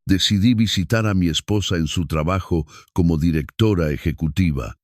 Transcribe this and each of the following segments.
decidí visitar a mi esposa en su trabajo como directora ejecutiva,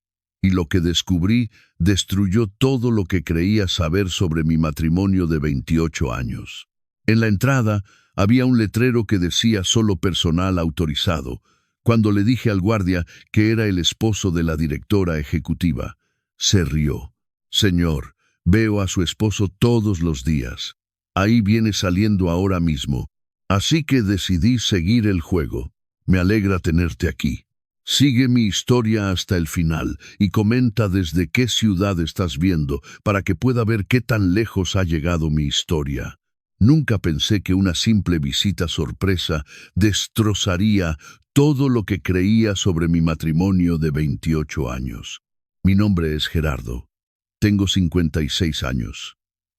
y lo que descubrí destruyó todo lo que creía saber sobre mi matrimonio de 28 años. En la entrada había un letrero que decía solo personal autorizado. Cuando le dije al guardia que era el esposo de la directora ejecutiva, se rió. Señor, veo a su esposo todos los días. Ahí viene saliendo ahora mismo. Así que decidí seguir el juego. Me alegra tenerte aquí. Sigue mi historia hasta el final y comenta desde qué ciudad estás viendo para que pueda ver qué tan lejos ha llegado mi historia. Nunca pensé que una simple visita sorpresa destrozaría todo lo que creía sobre mi matrimonio de 28 años. Mi nombre es Gerardo. Tengo 56 años.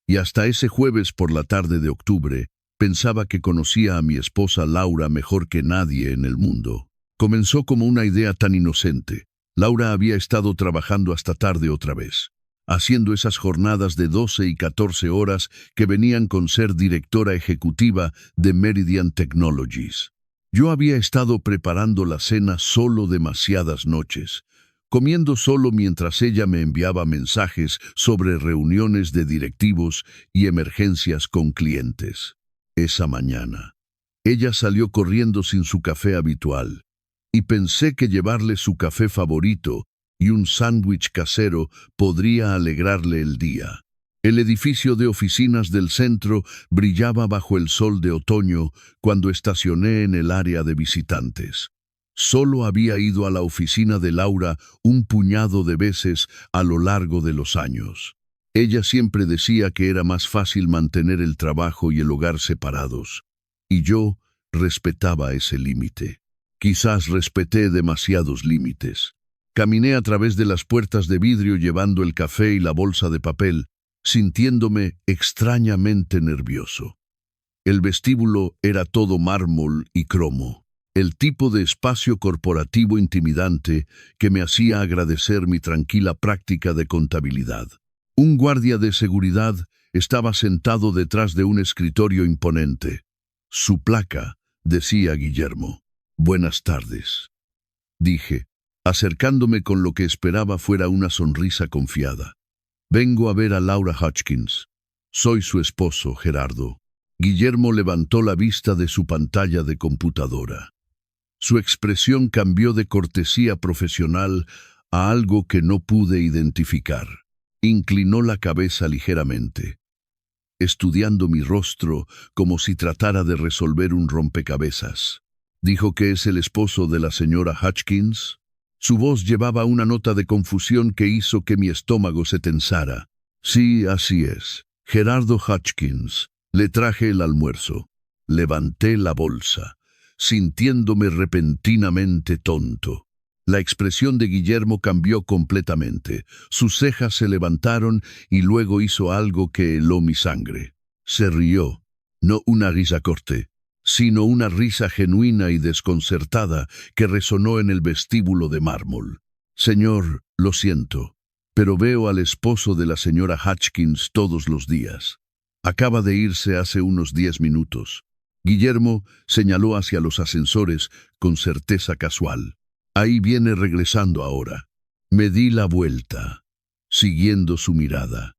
Y hasta ese jueves por la tarde de octubre, pensaba que conocía a mi esposa Laura mejor que nadie en el mundo. Comenzó como una idea tan inocente. Laura había estado trabajando hasta tarde otra vez, haciendo esas jornadas de 12 y 14 horas que venían con ser directora ejecutiva de Meridian Technologies. Yo había estado preparando la cena solo demasiadas noches, comiendo solo mientras ella me enviaba mensajes sobre reuniones de directivos y emergencias con clientes. Esa mañana, ella salió corriendo sin su café habitual, y pensé que llevarle su café favorito y un sándwich casero podría alegrarle el día. El edificio de oficinas del centro brillaba bajo el sol de otoño cuando estacioné en el área de visitantes. Solo había ido a la oficina de Laura un puñado de veces a lo largo de los años. Ella siempre decía que era más fácil mantener el trabajo y el hogar separados, y yo respetaba ese límite. Quizás respeté demasiados límites. Caminé a través de las puertas de vidrio llevando el café y la bolsa de papel, sintiéndome extrañamente nervioso. El vestíbulo era todo mármol y cromo, el tipo de espacio corporativo intimidante que me hacía agradecer mi tranquila práctica de contabilidad. Un guardia de seguridad estaba sentado detrás de un escritorio imponente. Su placa decía Guillermo. «Buenas tardes», dije, acercándome con lo que esperaba fuera una sonrisa confiada. «Vengo a ver a Laura Hutchins. Soy su esposo, Gerardo». Guillermo levantó la vista de su pantalla de computadora. Su expresión cambió de cortesía profesional a algo que no pude identificar. Inclinó la cabeza ligeramente, estudiando mi rostro como si tratara de resolver un rompecabezas. «¿Dijo que es el esposo de la señora Hutchins?» Su voz llevaba una nota de confusión que hizo que mi estómago se tensara. «Sí, así es. Gerardo Hutchins. Le traje el almuerzo». Levanté la bolsa, sintiéndome repentinamente tonto. La expresión de Guillermo cambió completamente. Sus cejas se levantaron y luego hizo algo que heló mi sangre. Se rió, no una risa corte, sino una risa genuina y desconcertada que resonó en el vestíbulo de mármol. «Señor, lo siento, pero veo al esposo de la señora Hutchins todos los días. Acaba de irse hace unos 10 minutos». Guillermo señaló hacia los ascensores con certeza casual. «Ahí viene regresando ahora». Me di la vuelta, siguiendo su mirada,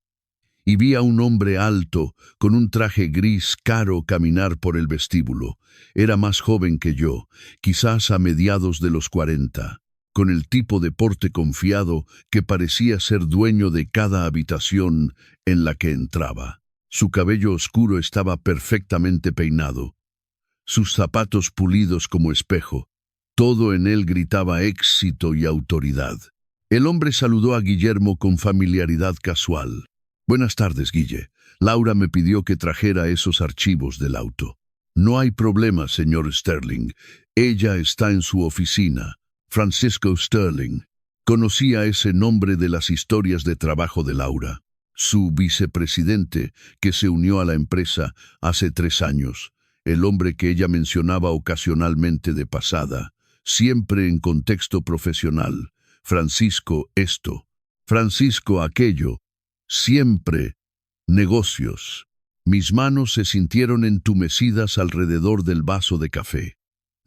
y vi a un hombre alto, con un traje gris caro caminar por el vestíbulo. Era más joven que yo, quizás a mediados de los 40, con el tipo de porte confiado que parecía ser dueño de cada habitación en la que entraba. Su cabello oscuro estaba perfectamente peinado, sus zapatos pulidos como espejo. Todo en él gritaba éxito y autoridad. El hombre saludó a Guillermo con familiaridad casual. «Buenas tardes, Guille. Laura me pidió que trajera esos archivos del auto». «No hay problema, señor Sterling. Ella está en su oficina». Francisco Sterling. Conocía ese nombre de las historias de trabajo de Laura. Su vicepresidente, que se unió a la empresa hace 3 años. El hombre que ella mencionaba ocasionalmente de pasada, siempre en contexto profesional. Francisco esto, Francisco aquello. Siempre negocios. Mis manos se sintieron entumecidas alrededor del vaso de café.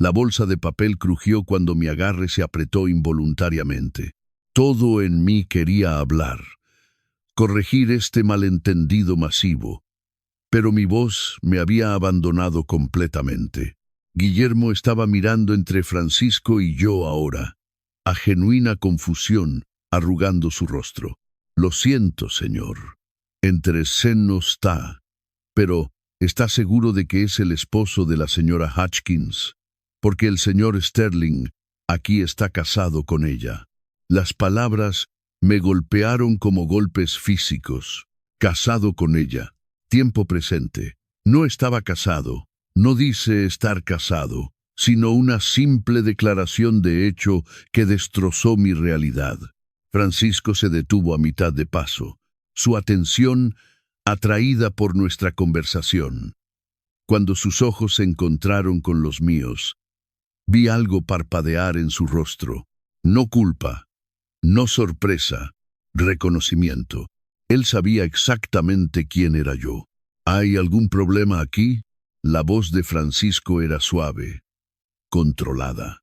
La bolsa de papel crujió cuando mi agarre se apretó involuntariamente. Todo en mí quería hablar, corregir este malentendido masivo, pero mi voz me había abandonado completamente. Guillermo estaba mirando entre Francisco y yo ahora, a genuina confusión, arrugando su rostro. Lo siento, señor. Entre sen no está, pero ¿está seguro de que es el esposo de la señora Hutchins? Porque el señor Sterling aquí está casado con ella. Las palabras me golpearon como golpes físicos. Casado con ella. Tiempo presente. No estaba casado. No dice estar casado, sino una simple declaración de hecho que destrozó mi realidad. Francisco se detuvo a mitad de paso, su atención atraída por nuestra conversación. Cuando sus ojos se encontraron con los míos, vi algo parpadear en su rostro. No culpa, no sorpresa, reconocimiento. Él sabía exactamente quién era yo. ¿Hay algún problema aquí? La voz de Francisco era suave, controlada.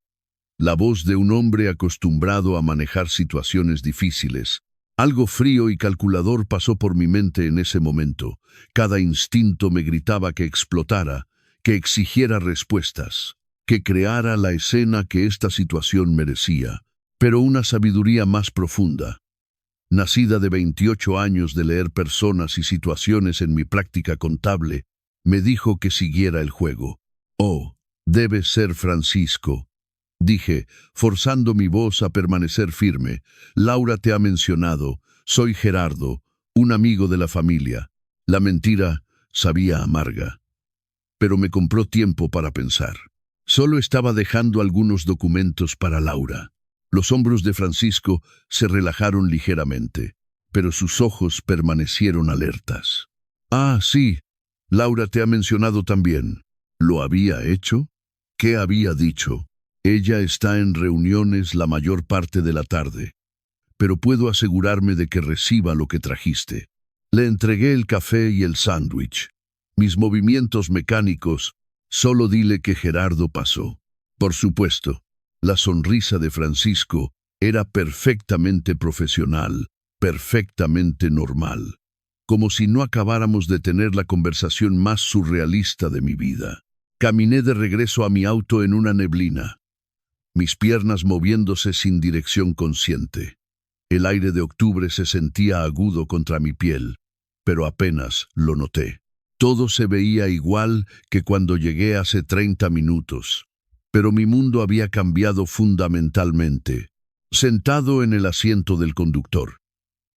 La voz de un hombre acostumbrado a manejar situaciones difíciles. Algo frío y calculador pasó por mi mente en ese momento. Cada instinto me gritaba que explotara, que exigiera respuestas, que creara la escena que esta situación merecía. Pero una sabiduría más profunda, nacida de 28 años de leer personas y situaciones en mi práctica contable, me dijo que siguiera el juego. «Oh, debe ser Francisco», dije, forzando mi voz a permanecer firme. «Laura te ha mencionado. Soy Gerardo, un amigo de la familia». La mentira sabía amarga, pero me compró tiempo para pensar. Solo estaba dejando algunos documentos para Laura. Los hombros de Francisco se relajaron ligeramente, pero sus ojos permanecieron alertas. «Ah, sí. Laura te ha mencionado también». ¿Lo había hecho? ¿Qué había dicho? Ella está en reuniones la mayor parte de la tarde, pero puedo asegurarme de que reciba lo que trajiste. Le entregué el café y el sándwich. Mis movimientos mecánicos, solo dile que Gerardo pasó. Por supuesto, la sonrisa de Francisco era perfectamente profesional, perfectamente normal, como si no acabáramos de tener la conversación más surrealista de mi vida. Caminé de regreso a mi auto en una neblina, mis piernas moviéndose sin dirección consciente. El aire de octubre se sentía agudo contra mi piel, pero apenas lo noté. Todo se veía igual que cuando llegué hace 30 minutos, pero mi mundo había cambiado fundamentalmente. Sentado en el asiento del conductor,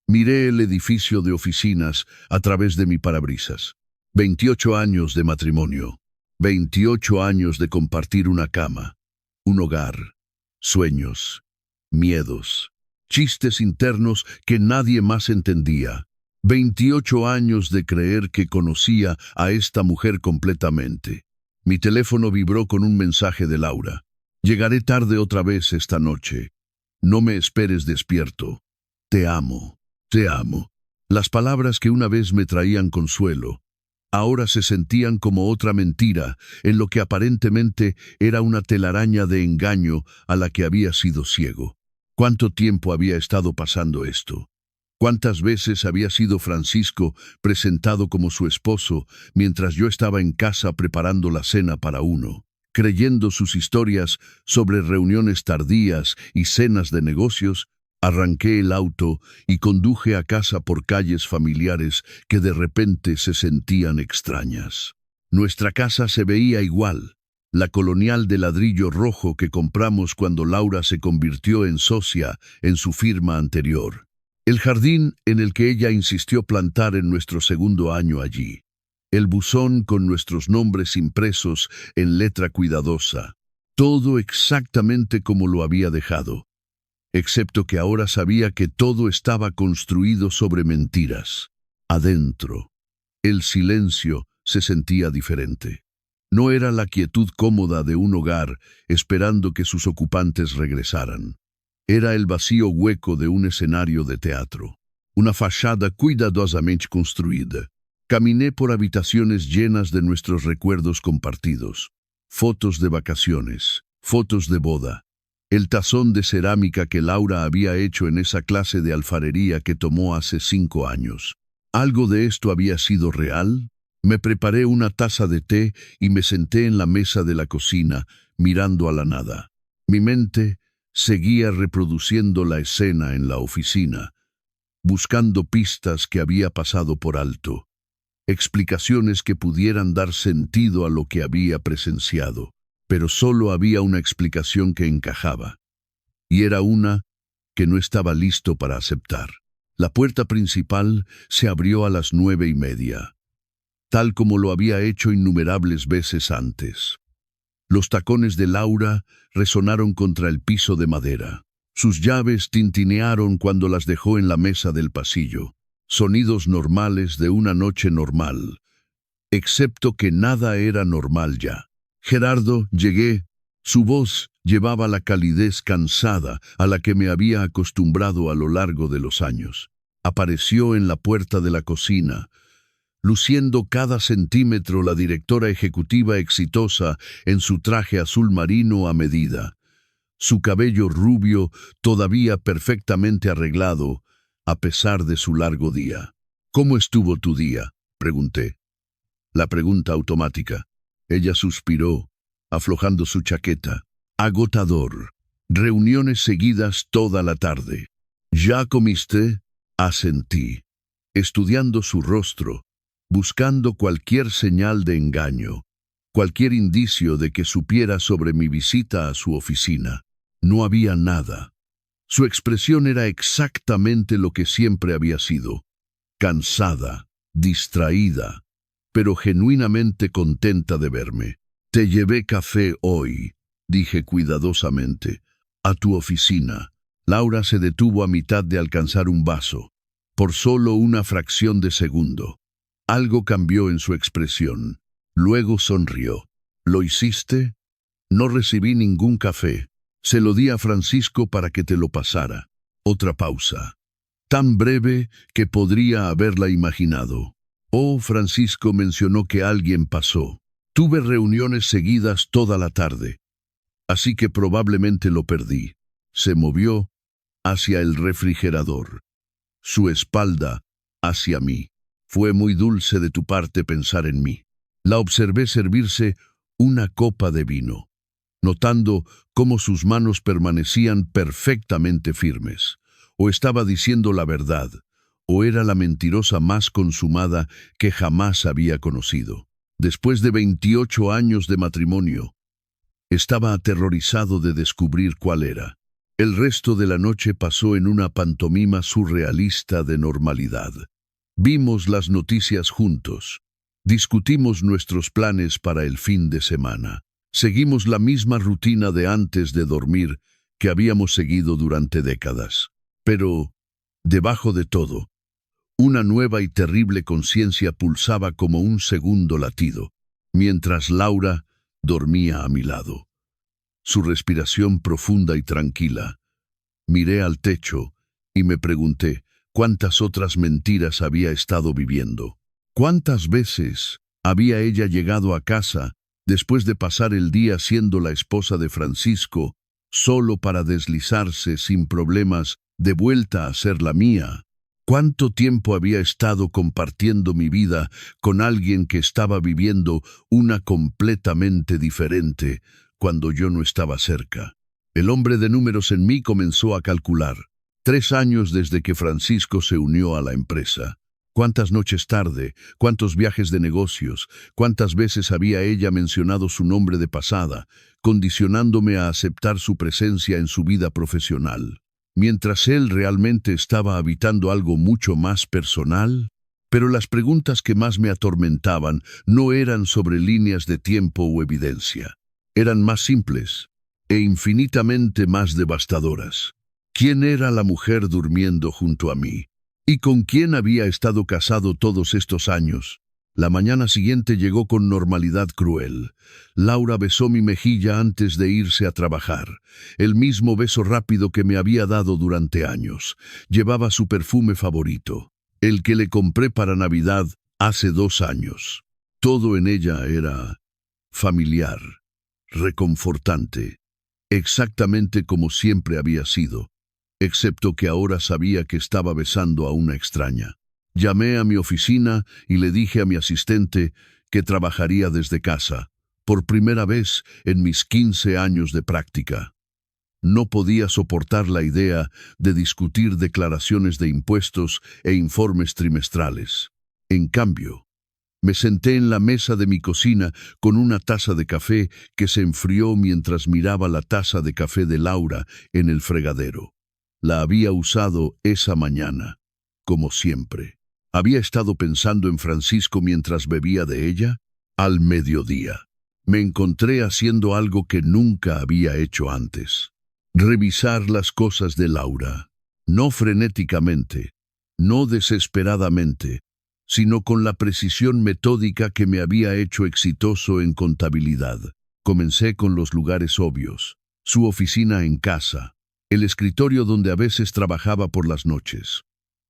miré el edificio de oficinas a través de mi parabrisas. 28 años de matrimonio, 28 años de compartir una cama, un hogar, sueños, miedos, chistes internos que nadie más entendía. 28 años de creer que conocía a esta mujer completamente. Mi teléfono vibró con un mensaje de Laura. «Llegaré tarde otra vez esta noche. No me esperes despierto. Te amo, te amo». Las palabras que una vez me traían consuelo, ahora se sentían como otra mentira, en lo que aparentemente era una telaraña de engaño a la que había sido ciego. ¿Cuánto tiempo había estado pasando esto? ¿Cuántas veces había sido Francisco presentado como su esposo mientras yo estaba en casa preparando la cena para uno, creyendo sus historias sobre reuniones tardías y cenas de negocios? Arranqué el auto y conduje a casa por calles familiares que de repente se sentían extrañas. Nuestra casa se veía igual, la colonial de ladrillo rojo que compramos cuando Laura se convirtió en socia en su firma anterior. El jardín en el que ella insistió plantar en nuestro segundo año allí. El buzón con nuestros nombres impresos en letra cuidadosa. Todo exactamente como lo había dejado, excepto que ahora sabía que todo estaba construido sobre mentiras. Adentro, el silencio se sentía diferente. No era la quietud cómoda de un hogar esperando que sus ocupantes regresaran. Era el vacío hueco de un escenario de teatro, una fachada cuidadosamente construida. Caminé por habitaciones llenas de nuestros recuerdos compartidos. fotos de vacaciones, fotos de boda, el tazón de cerámica que Laura había hecho en esa clase de alfarería que tomó hace 5 años. ¿Algo de esto había sido real? Me preparé una taza de té y me senté en la mesa de la cocina, mirando a la nada. Mi mente seguía reproduciendo la escena en la oficina, buscando pistas que había pasado por alto, explicaciones que pudieran dar sentido a lo que había presenciado. Pero solo había una explicación que encajaba, y era una que no estaba listo para aceptar. La puerta principal se abrió a las 9:30, tal como lo había hecho innumerables veces antes. Los tacones de Laura resonaron contra el piso de madera. Sus llaves tintinearon cuando las dejó en la mesa del pasillo. Sonidos normales de una noche normal, excepto que nada era normal ya. Gerardo, llegué. Su voz llevaba la calidez cansada a la que me había acostumbrado a lo largo de los años. Apareció en la puerta de la cocina, luciendo cada centímetro la directora ejecutiva exitosa en su traje azul marino a medida. Su cabello rubio todavía perfectamente arreglado, a pesar de su largo día. ¿Cómo estuvo tu día?, pregunté. La pregunta automática. Ella suspiró, aflojando su chaqueta. Agotador. Reuniones seguidas toda la tarde. ¿Ya comiste? Asentí, estudiando su rostro, buscando cualquier señal de engaño, cualquier indicio de que supiera sobre mi visita a su oficina. No había nada. Su expresión era exactamente lo que siempre había sido. Cansada, distraída, pero genuinamente contenta de verme. Te llevé café hoy, dije cuidadosamente, a tu oficina. Laura se detuvo a mitad de alcanzar un vaso, por solo una fracción de segundo. Algo cambió en su expresión. Luego sonrió. ¿Lo hiciste? No recibí ningún café. Se lo di a Francisco para que te lo pasara. Otra pausa. Tan breve que podría haberla imaginado. Oh, Francisco mencionó que alguien pasó. Tuve reuniones seguidas toda la tarde, así que probablemente lo perdí. Se movió hacia el refrigerador, su espalda hacia mí. Fue muy dulce de tu parte pensar en mí. La observé servirse una copa de vino, notando cómo sus manos permanecían perfectamente firmes. O estaba diciendo la verdad, o era la mentirosa más consumada que jamás había conocido. Después de 28 años de matrimonio, estaba aterrorizado de descubrir cuál era. El resto de la noche pasó en una pantomima surrealista de normalidad. Vimos las noticias juntos. Discutimos nuestros planes para el fin de semana. Seguimos la misma rutina de antes de dormir que habíamos seguido durante décadas. Pero, debajo de todo, una nueva y terrible conciencia pulsaba como un segundo latido, mientras Laura dormía a mi lado. Su respiración profunda y tranquila. Miré al techo y me pregunté cuántas otras mentiras había estado viviendo. ¿Cuántas veces había ella llegado a casa después de pasar el día siendo la esposa de Francisco, solo para deslizarse sin problemas de vuelta a ser la mía? ¿Cuánto tiempo había estado compartiendo mi vida con alguien que estaba viviendo una completamente diferente cuando yo no estaba cerca? El hombre de números en mí comenzó a calcular. 3 años desde que Francisco se unió a la empresa. ¿Cuántas noches tarde? ¿Cuántos viajes de negocios? ¿Cuántas veces había ella mencionado su nombre de pasada, condicionándome a aceptar su presencia en su vida profesional? Mientras él realmente estaba habitando algo mucho más personal. Pero las preguntas que más me atormentaban no eran sobre líneas de tiempo o evidencia. Eran más simples e infinitamente más devastadoras. ¿Quién era la mujer durmiendo junto a mí? ¿Y con quién había estado casado todos estos años? La mañana siguiente llegó con normalidad cruel. Laura besó mi mejilla antes de irse a trabajar. El mismo beso rápido que me había dado durante años. Llevaba su perfume favorito, el que le compré para Navidad hace 2 años. Todo en ella era familiar. reconfortante, exactamente como siempre había sido, excepto que ahora sabía que estaba besando a una extraña. Llamé a mi oficina y le dije a mi asistente que trabajaría desde casa, por primera vez en mis 15 años de práctica. No podía soportar la idea de discutir declaraciones de impuestos e informes trimestrales. En cambio, me senté en la mesa de mi cocina con una taza de café que se enfrió mientras miraba la taza de café de Laura en el fregadero. La había usado esa mañana, como siempre. ¿Había estado pensando en Francisco mientras bebía de ella? Al mediodía. Me encontré haciendo algo que nunca había hecho antes. Revisar las cosas de Laura. No frenéticamente, no desesperadamente, sino con la precisión metódica que me había hecho exitoso en contabilidad. Comencé con los lugares obvios, su oficina en casa, el escritorio donde a veces trabajaba por las noches.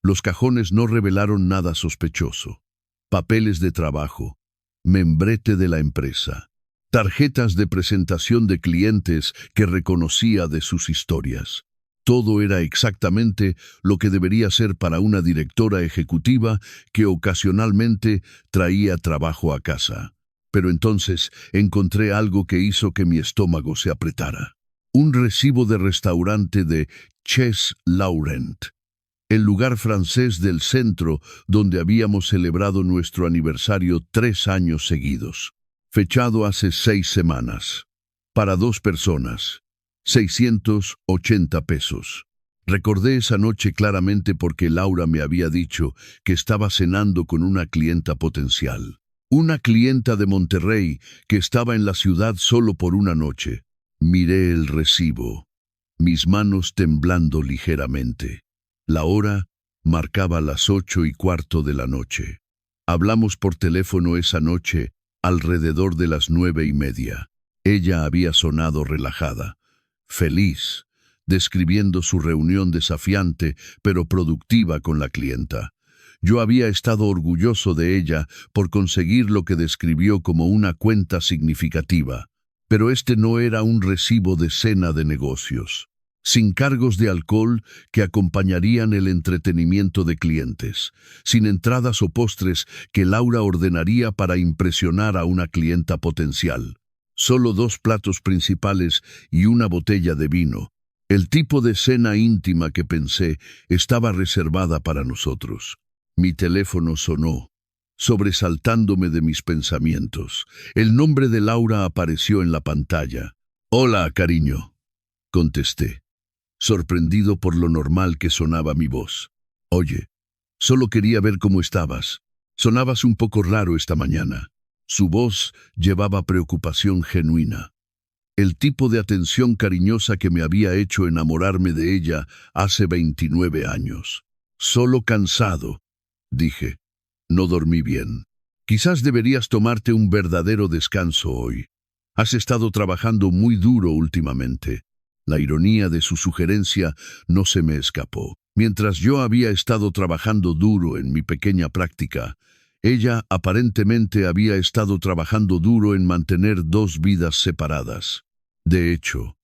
Los cajones no revelaron nada sospechoso. Papeles de trabajo, membrete de la empresa, tarjetas de presentación de clientes que reconocía de sus historias. Todo era exactamente lo que debería ser para una directora ejecutiva que ocasionalmente traía trabajo a casa. Pero entonces encontré algo que hizo que mi estómago se apretara. Un recibo de restaurante de Chez Laurent, el lugar francés del centro donde habíamos celebrado nuestro aniversario 3 años seguidos. Fechado hace 6 semanas. Para 2 personas. 680 pesos. Recordé esa noche claramente porque Laura me había dicho que estaba cenando con una clienta potencial. Una clienta de Monterrey que estaba en la ciudad solo por una noche. Miré el recibo, mis manos temblando ligeramente. La hora marcaba las 8:15 de la noche. Hablamos por teléfono esa noche alrededor de las 9:30. Ella había sonado relajada, feliz, describiendo su reunión desafiante pero productiva con la clienta. Yo había estado orgulloso de ella por conseguir lo que describió como una cuenta significativa, pero este no era un recibo de cena de negocios, sin cargos de alcohol que acompañarían el entretenimiento de clientes, sin entradas o postres que Laura ordenaría para impresionar a una clienta potencial. Solo 2 platos principales y una botella de vino. El tipo de cena íntima que pensé estaba reservada para nosotros. Mi teléfono sonó, sobresaltándome de mis pensamientos. El nombre de Laura apareció en la pantalla. «Hola, cariño», contesté, sorprendido por lo normal que sonaba mi voz. «Oye, solo quería ver cómo estabas. Sonabas un poco raro esta mañana». Su voz llevaba preocupación genuina. El tipo de atención cariñosa que me había hecho enamorarme de ella hace 29 años. «Solo cansado», dije. «No dormí bien. Quizás deberías tomarte un verdadero descanso hoy. Has estado trabajando muy duro últimamente». La ironía de su sugerencia no se me escapó. Mientras yo había estado trabajando duro en mi pequeña práctica, ella aparentemente había estado trabajando duro en mantener 2 vidas separadas. De hecho,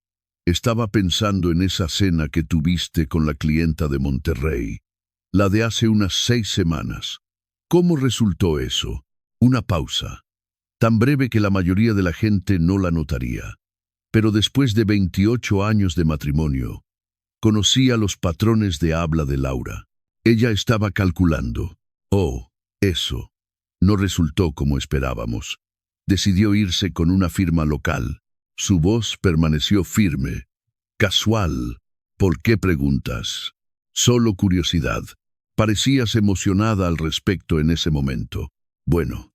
estaba pensando en esa cena que tuviste con la clienta de Monterrey, la de hace unas 6 semanas. ¿Cómo resultó eso? Una pausa, tan breve que la mayoría de la gente no la notaría. Pero después de 28 años de matrimonio, conocía los patrones de habla de Laura. Ella estaba calculando. Oh, eso no resultó como esperábamos. Decidió irse con una firma local. Su voz permaneció firme. Casual. ¿Por qué preguntas? Solo curiosidad. Parecías emocionada al respecto en ese momento. Bueno,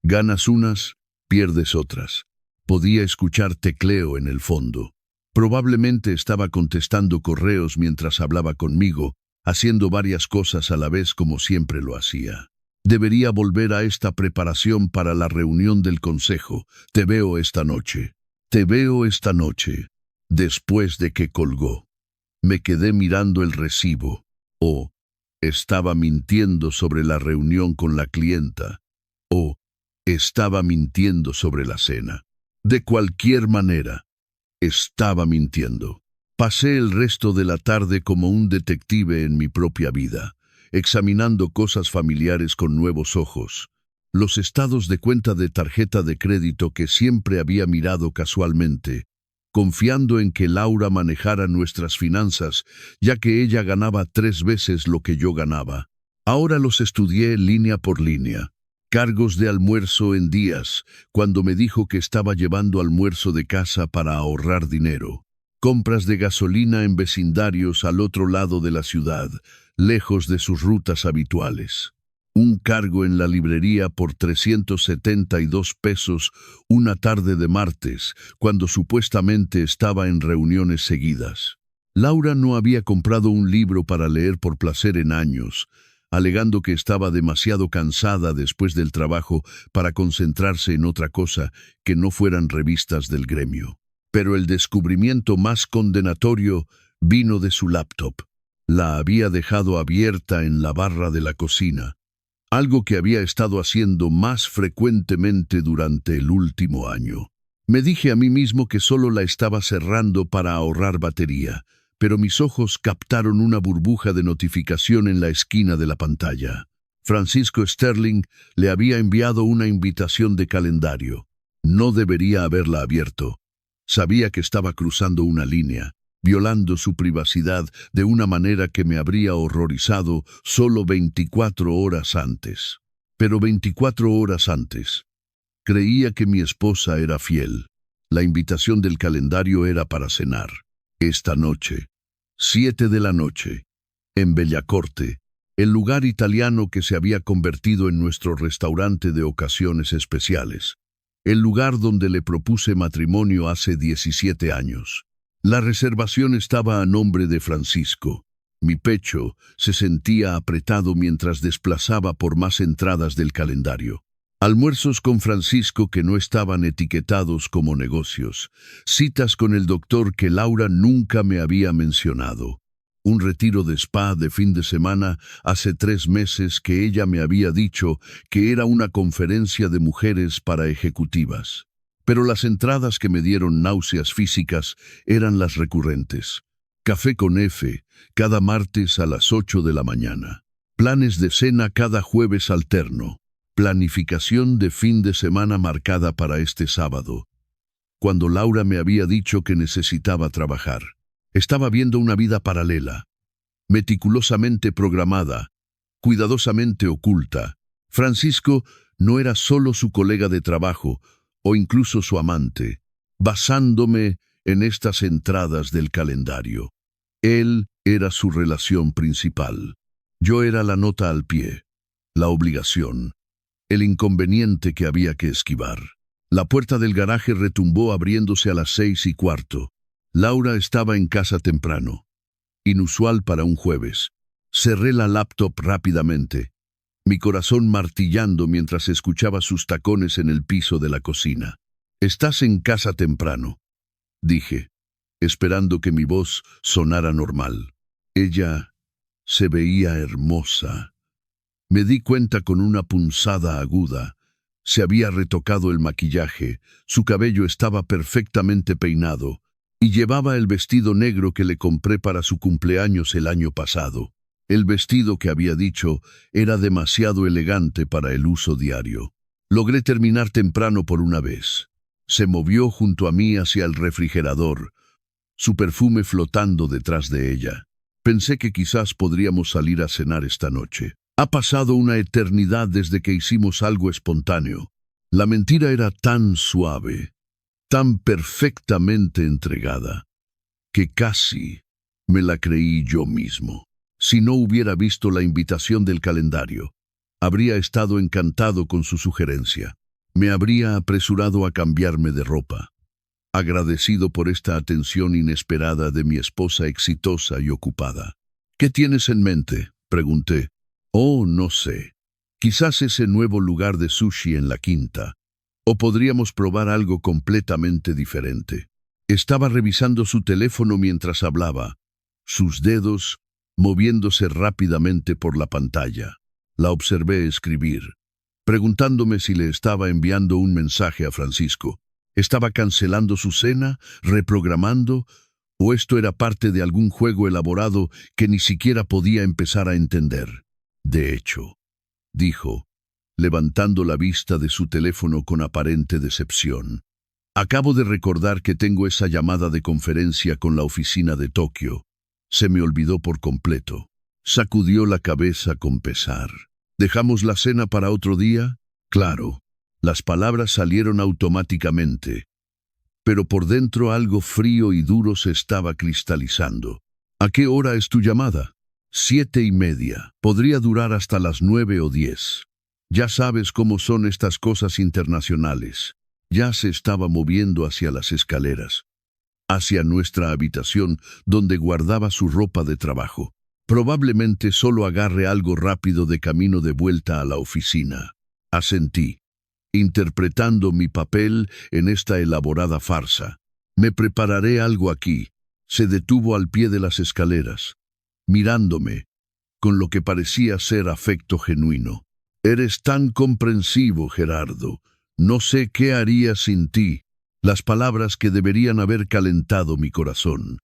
ganas unas, pierdes otras. Podía escuchar tecleo en el fondo. Probablemente estaba contestando correos mientras hablaba conmigo, haciendo varias cosas a la vez como siempre lo hacía. Debería volver a esta preparación para la reunión del consejo. Te veo esta noche. Te veo esta noche. Después de que colgó. Me quedé mirando el recibo. Oh, estaba mintiendo sobre la reunión con la clienta. Oh, estaba mintiendo sobre la cena. De cualquier manera, estaba mintiendo. Pasé el resto de la tarde como un detective en mi propia vida, examinando cosas familiares con nuevos ojos. Los estados de cuenta de tarjeta de crédito que siempre había mirado casualmente, confiando en que Laura manejara nuestras finanzas, ya que ella ganaba 3 veces lo que yo ganaba. Ahora los estudié línea por línea. Cargos de almuerzo en días, cuando me dijo que estaba llevando almuerzo de casa para ahorrar dinero. Compras de gasolina en vecindarios al otro lado de la ciudad, lejos de sus rutas habituales. Un cargo en la librería por 372 pesos una tarde de martes, cuando supuestamente estaba en reuniones seguidas. Laura no había comprado un libro para leer por placer en años, alegando que estaba demasiado cansada después del trabajo para concentrarse en otra cosa que no fueran revistas del gremio. Pero el descubrimiento más condenatorio vino de su laptop. La había dejado abierta en la barra de la cocina, algo que había estado haciendo más frecuentemente durante el último año. Me dije a mí mismo que solo la estaba cerrando para ahorrar batería, pero mis ojos captaron una burbuja de notificación en la esquina de la pantalla. Francisco Sterling le había enviado una invitación de calendario. No debería haberla abierto. Sabía que estaba cruzando una línea, violando su privacidad de una manera que me habría horrorizado solo 24 horas antes. Pero 24 horas antes, creía que mi esposa era fiel. La invitación del calendario era para cenar. Esta noche, 7 de la noche, en Bellacorte, el lugar italiano que se había convertido en nuestro restaurante de ocasiones especiales. El lugar donde le propuse matrimonio hace 17 años. La reservación estaba a nombre de Francisco. Mi pecho se sentía apretado mientras desplazaba por más entradas del calendario. Almuerzos con Francisco que no estaban etiquetados como negocios. Citas con el doctor que Laura nunca me había mencionado. Un retiro de spa de fin de semana hace 3 meses que ella me había dicho que era una conferencia de mujeres para ejecutivas. Pero las entradas que me dieron náuseas físicas eran las recurrentes. Café con F, cada martes a las 8 de la mañana. Planes de cena cada jueves alterno. Planificación de fin de semana marcada para este sábado. Cuando Laura me había dicho que necesitaba trabajar. Estaba viendo una vida paralela, meticulosamente programada, cuidadosamente oculta. Francisco no era solo su colega de trabajo, o incluso su amante, basándome en estas entradas del calendario. Él era su relación principal. Yo era la nota al pie, la obligación, el inconveniente que había que esquivar. La puerta del garaje retumbó abriéndose a las 6:15. Laura estaba en casa temprano, inusual para un jueves. Cerré la laptop rápidamente, mi corazón martillando mientras escuchaba sus tacones en el piso de la cocina. «Estás en casa temprano», dije, esperando que mi voz sonara normal. Ella se veía hermosa. Me di cuenta con una punzada aguda. Se había retocado el maquillaje, su cabello estaba perfectamente peinado, y llevaba el vestido negro que le compré para su cumpleaños el año pasado. El vestido que había dicho era demasiado elegante para el uso diario. Logré terminar temprano por una vez. Se movió junto a mí hacia el refrigerador, su perfume flotando detrás de ella. Pensé que quizás podríamos salir a cenar esta noche. Ha pasado una eternidad desde que hicimos algo espontáneo. La mentira era tan suave, tan perfectamente entregada, que casi me la creí yo mismo. Si no hubiera visto la invitación del calendario, habría estado encantado con su sugerencia. Me habría apresurado a cambiarme de ropa, agradecido por esta atención inesperada de mi esposa exitosa y ocupada. «¿Qué tienes en mente?», pregunté. «Oh, no sé. Quizás ese nuevo lugar de sushi en la quinta. O podríamos probar algo completamente diferente». Estaba revisando su teléfono mientras hablaba, sus dedos moviéndose rápidamente por la pantalla. La observé escribir, preguntándome si le estaba enviando un mensaje a Francisco. ¿Estaba cancelando su cena, reprogramando, o esto era parte de algún juego elaborado que ni siquiera podía empezar a entender? De hecho, dijo, levantando la vista de su teléfono con aparente decepción, acabo de recordar que tengo esa llamada de conferencia con la oficina de Tokio. Se me olvidó por completo. Sacudió la cabeza con pesar. ¿Dejamos la cena para otro día? Claro. Las palabras salieron automáticamente, pero por dentro algo frío y duro se estaba cristalizando. ¿A qué hora es tu llamada? 7:30. Podría durar hasta las 9 o 10. Ya sabes cómo son estas cosas internacionales. Ya se estaba moviendo hacia las escaleras, hacia nuestra habitación donde guardaba su ropa de trabajo. Probablemente solo agarre algo rápido de camino de vuelta a la oficina. Asentí, interpretando mi papel en esta elaborada farsa. Me prepararé algo aquí. Se detuvo al pie de las escaleras, mirándome, con lo que parecía ser afecto genuino. Eres tan comprensivo, Gerardo. No sé qué haría sin ti. Las palabras que deberían haber calentado mi corazón.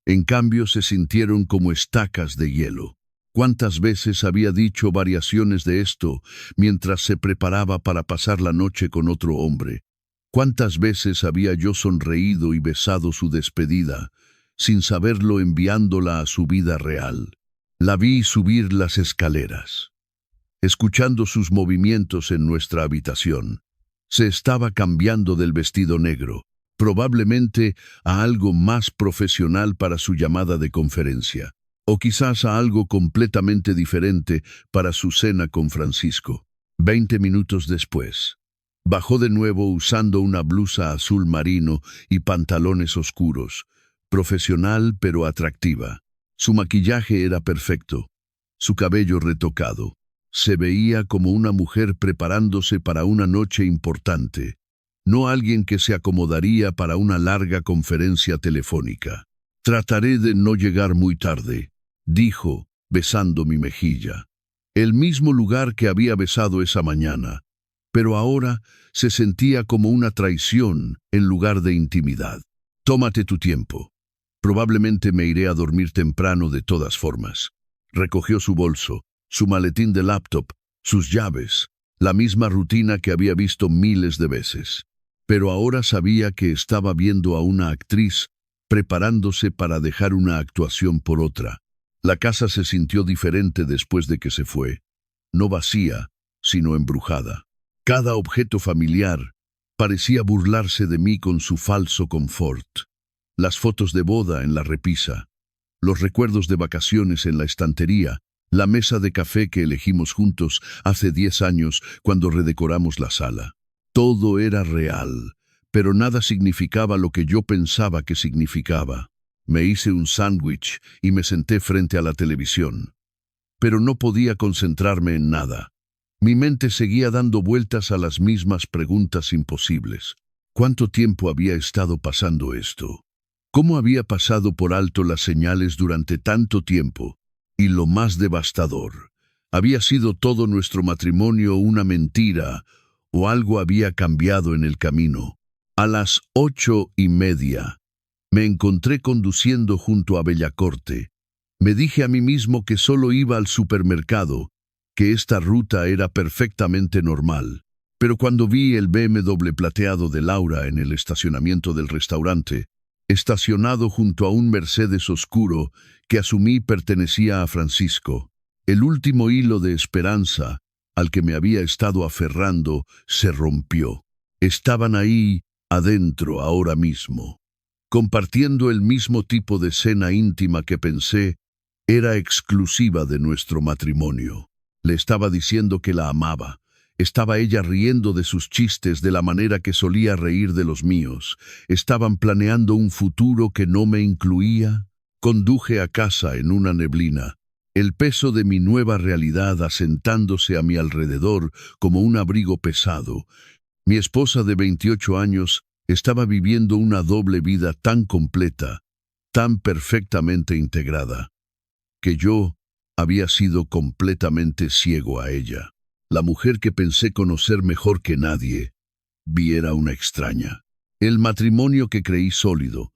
En cambio se sintieron como estacas de hielo. ¿Cuántas veces había dicho variaciones de esto mientras se preparaba para pasar la noche con otro hombre? ¿Cuántas veces había yo sonreído y besado su despedida, sin saberlo enviándola a su vida real? La vi subir las escaleras, escuchando sus movimientos en nuestra habitación. Se estaba cambiando del vestido negro, probablemente a algo más profesional para su llamada de conferencia, o quizás a algo completamente diferente para su cena con Francisco. 20 minutos después, bajó de nuevo usando una blusa azul marino y pantalones oscuros, profesional pero atractiva. Su maquillaje era perfecto, su cabello retocado. Se veía como una mujer preparándose para una noche importante, no alguien que se acomodaría para una larga conferencia telefónica. Trataré de no llegar muy tarde, dijo, besando mi mejilla. El mismo lugar que había besado esa mañana, pero ahora se sentía como una traición en lugar de intimidad. Tómate tu tiempo. Probablemente me iré a dormir temprano de todas formas. Recogió su bolso, su maletín de laptop, sus llaves, la misma rutina que había visto miles de veces. Pero ahora sabía que estaba viendo a una actriz preparándose para dejar una actuación por otra. La casa se sintió diferente después de que se fue. No vacía, sino embrujada. Cada objeto familiar parecía burlarse de mí con su falso confort. Las fotos de boda en la repisa, los recuerdos de vacaciones en la estantería, la mesa de café que elegimos juntos hace 10 años cuando redecoramos la sala. Todo era real, pero nada significaba lo que yo pensaba que significaba. Me hice un sándwich y me senté frente a la televisión. Pero no podía concentrarme en nada. Mi mente seguía dando vueltas a las mismas preguntas imposibles. ¿Cuánto tiempo había estado pasando esto? ¿Cómo había pasado por alto las señales durante tanto tiempo? Y lo más devastador, ¿había sido todo nuestro matrimonio una mentira o algo había cambiado en el camino? A las 8:30 me encontré conduciendo junto a Bellacorte. Me dije a mí mismo que solo iba al supermercado, que esta ruta era perfectamente normal. Pero cuando vi el BMW plateado de Laura en el estacionamiento del restaurante, estacionado junto a un Mercedes oscuro que asumí pertenecía a Francisco, el último hilo de esperanza al que me había estado aferrando se rompió. Estaban ahí, adentro, ahora mismo, compartiendo el mismo tipo de cena íntima que pensé era exclusiva de nuestro matrimonio. Le estaba diciendo que la amaba. Estaba ella riendo de sus chistes de la manera que solía reír de los míos. Estaban planeando un futuro que no me incluía. Conduje a casa en una neblina, el peso de mi nueva realidad asentándose a mi alrededor como un abrigo pesado. Mi esposa de 28 años estaba viviendo una doble vida tan completa, tan perfectamente integrada, que yo había sido completamente ciego a ella. La mujer que pensé conocer mejor que nadie, vi era una extraña. El matrimonio que creí sólido.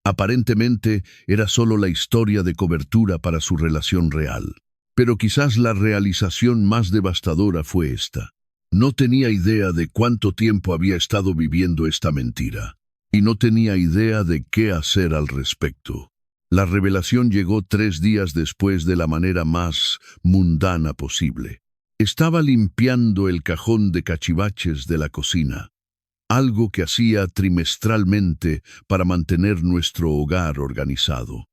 Aparentemente era solo la historia de cobertura para su relación real. Pero quizás la realización más devastadora fue esta. No tenía idea de cuánto tiempo había estado viviendo esta mentira. Y no tenía idea de qué hacer al respecto. La revelación llegó 3 días después de la manera más mundana posible. Estaba limpiando el cajón de cachivaches de la cocina, algo que hacía trimestralmente para mantener nuestro hogar organizado,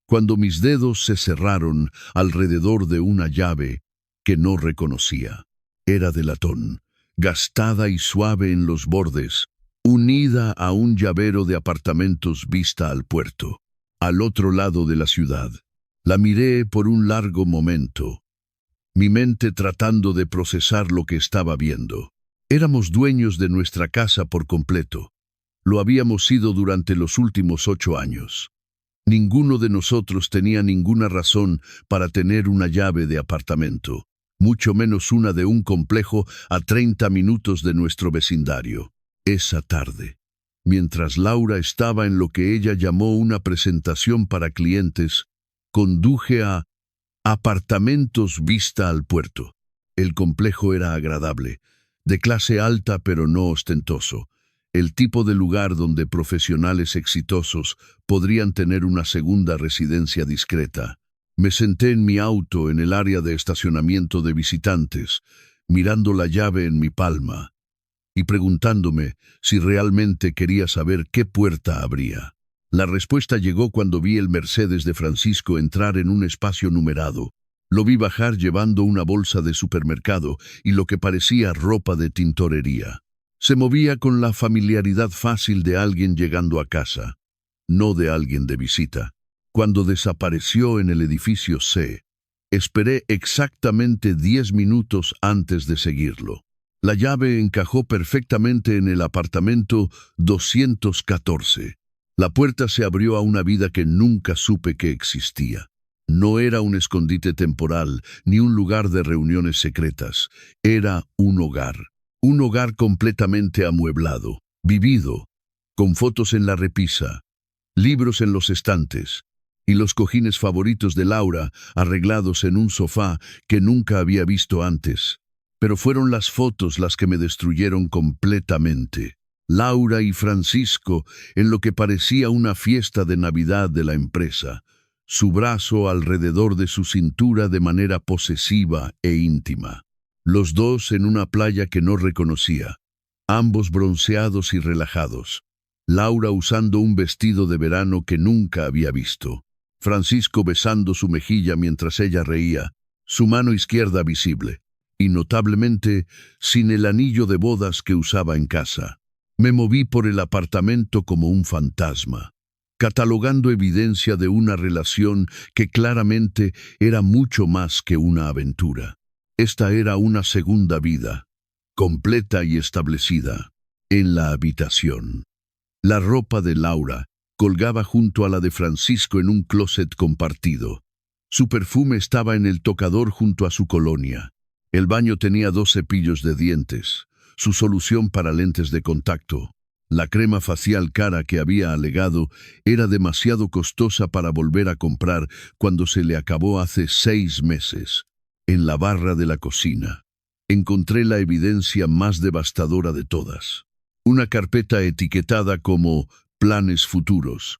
cuando mis dedos se cerraron alrededor de una llave que no reconocía. Era de latón, gastada y suave en los bordes, unida a un llavero de apartamentos vista al puerto, al otro lado de la ciudad. La miré por un largo momento, mi mente tratando de procesar lo que estaba viendo. Éramos dueños de nuestra casa por completo. Lo habíamos sido durante los últimos 8 años. Ninguno de nosotros tenía ninguna razón para tener una llave de apartamento, mucho menos una de un complejo a 30 minutos de nuestro vecindario. Esa tarde, mientras Laura estaba en lo que ella llamó una presentación para clientes, conduje a Apartamentos vista al puerto. El complejo era agradable, de clase alta pero no ostentoso, el tipo de lugar donde profesionales exitosos podrían tener una segunda residencia discreta. Me senté en mi auto en el área de estacionamiento de visitantes, mirando la llave en mi palma y preguntándome si realmente quería saber qué puerta abría. La respuesta llegó cuando vi el Mercedes de Francisco entrar en un espacio numerado. Lo vi bajar llevando una bolsa de supermercado y lo que parecía ropa de tintorería. Se movía con la familiaridad fácil de alguien llegando a casa, no de alguien de visita. Cuando desapareció en el edificio C, esperé exactamente 10 minutos antes de seguirlo. La llave encajó perfectamente en el apartamento 214. La puerta se abrió a una vida que nunca supe que existía. No era un escondite temporal, ni un lugar de reuniones secretas. Era un hogar completamente amueblado, vivido, con fotos en la repisa, libros en los estantes, y los cojines favoritos de Laura arreglados en un sofá que nunca había visto antes. Pero fueron las fotos las que me destruyeron completamente. Laura y Francisco en lo que parecía una fiesta de Navidad de la empresa, su brazo alrededor de su cintura de manera posesiva e íntima. Los dos en una playa que no reconocía, ambos bronceados y relajados. Laura usando un vestido de verano que nunca había visto. Francisco besando su mejilla mientras ella reía, su mano izquierda visible, y notablemente sin el anillo de bodas que usaba en casa. Me moví por el apartamento como un fantasma, catalogando evidencia de una relación que claramente era mucho más que una aventura. Esta era una segunda vida, completa y establecida, en la habitación. La ropa de Laura colgaba junto a la de Francisco en un closet compartido. Su perfume estaba en el tocador junto a su colonia. El baño tenía 2 cepillos de dientes, su solución para lentes de contacto. La crema facial cara que había alegado era demasiado costosa para volver a comprar cuando se le acabó hace 6 meses. En la barra de la cocina encontré la evidencia más devastadora de todas. Una carpeta etiquetada como Planes Futuros,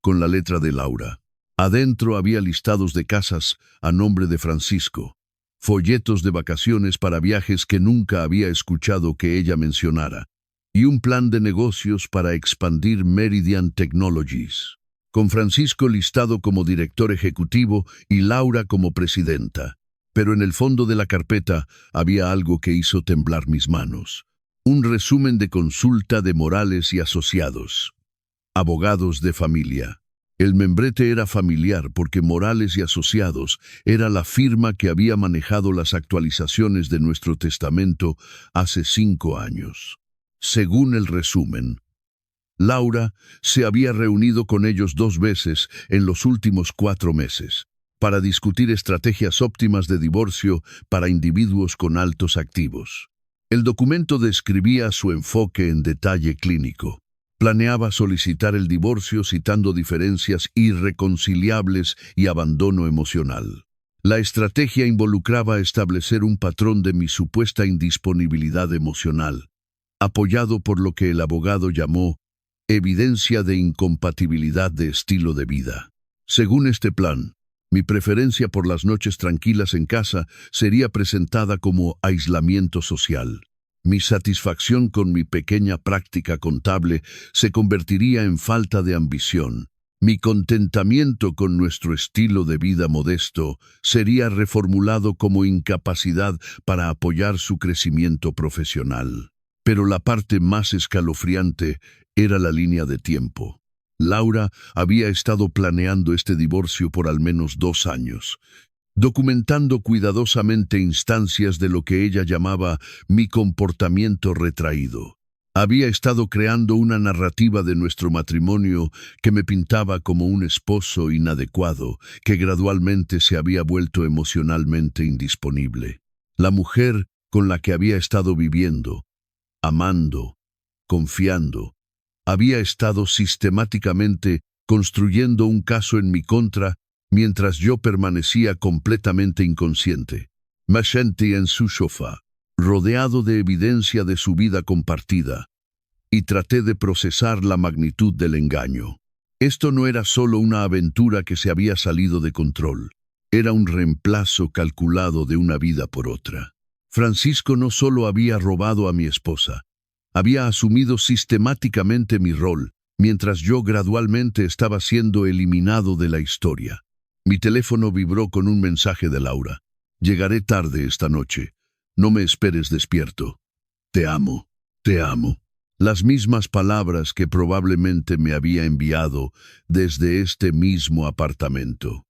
con la letra de Laura. Adentro había listados de casas a nombre de Francisco, folletos de vacaciones para viajes que nunca había escuchado que ella mencionara, y un plan de negocios para expandir Meridian Technologies, con Francisco listado como director ejecutivo y Laura como presidenta. Pero en el fondo de la carpeta había algo que hizo temblar mis manos. Un resumen de consulta de Morales y Asociados, abogados de familia. El membrete era familiar porque Morales y Asociados era la firma que había manejado las actualizaciones de nuestro testamento hace 5 años. Según el resumen, Laura se había reunido con ellos 2 veces en los últimos 4 meses para discutir estrategias óptimas de divorcio para individuos con altos activos. El documento describía su enfoque en detalle clínico. Planeaba solicitar el divorcio citando diferencias irreconciliables y abandono emocional. La estrategia involucraba establecer un patrón de mi supuesta indisponibilidad emocional, apoyado por lo que el abogado llamó evidencia de incompatibilidad de estilo de vida. Según este plan, mi preferencia por las noches tranquilas en casa sería presentada como aislamiento social. Mi satisfacción con mi pequeña práctica contable se convertiría en falta de ambición. Mi contentamiento con nuestro estilo de vida modesto sería reformulado como incapacidad para apoyar su crecimiento profesional. Pero la parte más escalofriante era la línea de tiempo. Laura había estado planeando este divorcio por al menos 2 años, documentando cuidadosamente instancias de lo que ella llamaba mi comportamiento retraído. Había estado creando una narrativa de nuestro matrimonio que me pintaba como un esposo inadecuado, que gradualmente se había vuelto emocionalmente indisponible. La mujer con la que había estado viviendo, amando, confiando, había estado sistemáticamente construyendo un caso en mi contra mientras yo permanecía completamente inconsciente. Me sentí en su sofá, rodeado de evidencia de su vida compartida, y traté de procesar la magnitud del engaño. Esto no era solo una aventura que se había salido de control, era un reemplazo calculado de una vida por otra. Francisco no solo había robado a mi esposa, había asumido sistemáticamente mi rol, mientras yo gradualmente estaba siendo eliminado de la historia. Mi teléfono vibró con un mensaje de Laura. Llegaré tarde esta noche. No me esperes despierto. Te amo, te amo. Las mismas palabras que probablemente me había enviado desde este mismo apartamento.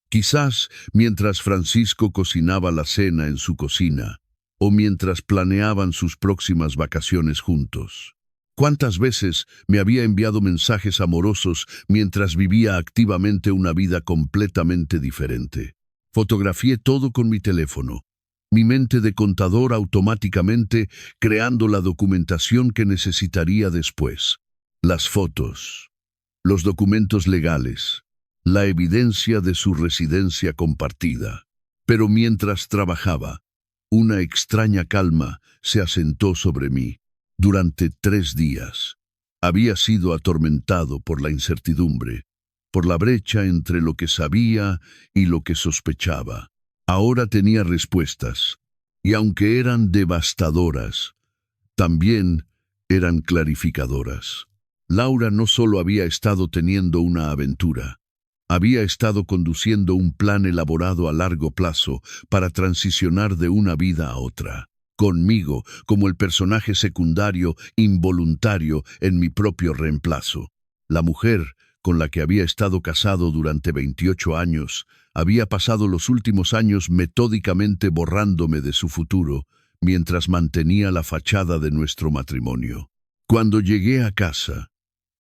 Quizás mientras Francisco cocinaba la cena en su cocina, o mientras planeaban sus próximas vacaciones juntos. ¿Cuántas veces me había enviado mensajes amorosos mientras vivía activamente una vida completamente diferente? Fotografié todo con mi teléfono, mi mente de contador automáticamente creando la documentación que necesitaría después. Las fotos, los documentos legales, la evidencia de su residencia compartida. Pero mientras trabajaba, una extraña calma se asentó sobre mí. Durante 3 días, había sido atormentado por la incertidumbre, por la brecha entre lo que sabía y lo que sospechaba. Ahora tenía respuestas, y aunque eran devastadoras, también eran clarificadoras. Laura no solo había estado teniendo una aventura, había estado conduciendo un plan elaborado a largo plazo para transicionar de una vida a otra, conmigo como el personaje secundario involuntario en mi propio reemplazo. La mujer con la que había estado casado durante 28 años había pasado los últimos años metódicamente borrándome de su futuro mientras mantenía la fachada de nuestro matrimonio. Cuando llegué a casa,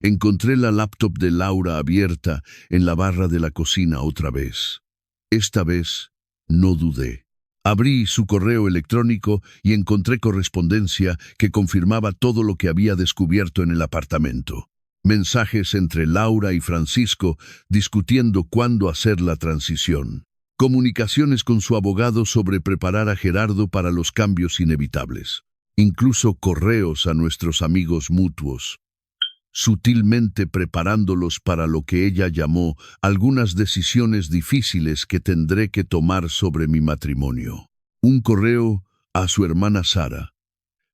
encontré la laptop de Laura abierta en la barra de la cocina otra vez. Esta vez no dudé. Abrí su correo electrónico y encontré correspondencia que confirmaba todo lo que había descubierto en el apartamento. Mensajes entre Laura y Francisco discutiendo cuándo hacer la transición. Comunicaciones con su abogado sobre preparar a Gerardo para los cambios inevitables. Incluso correos a nuestros amigos mutuos, sutilmente preparándolos para lo que ella llamó algunas decisiones difíciles que tendré que tomar sobre mi matrimonio. Un correo a su hermana Sara,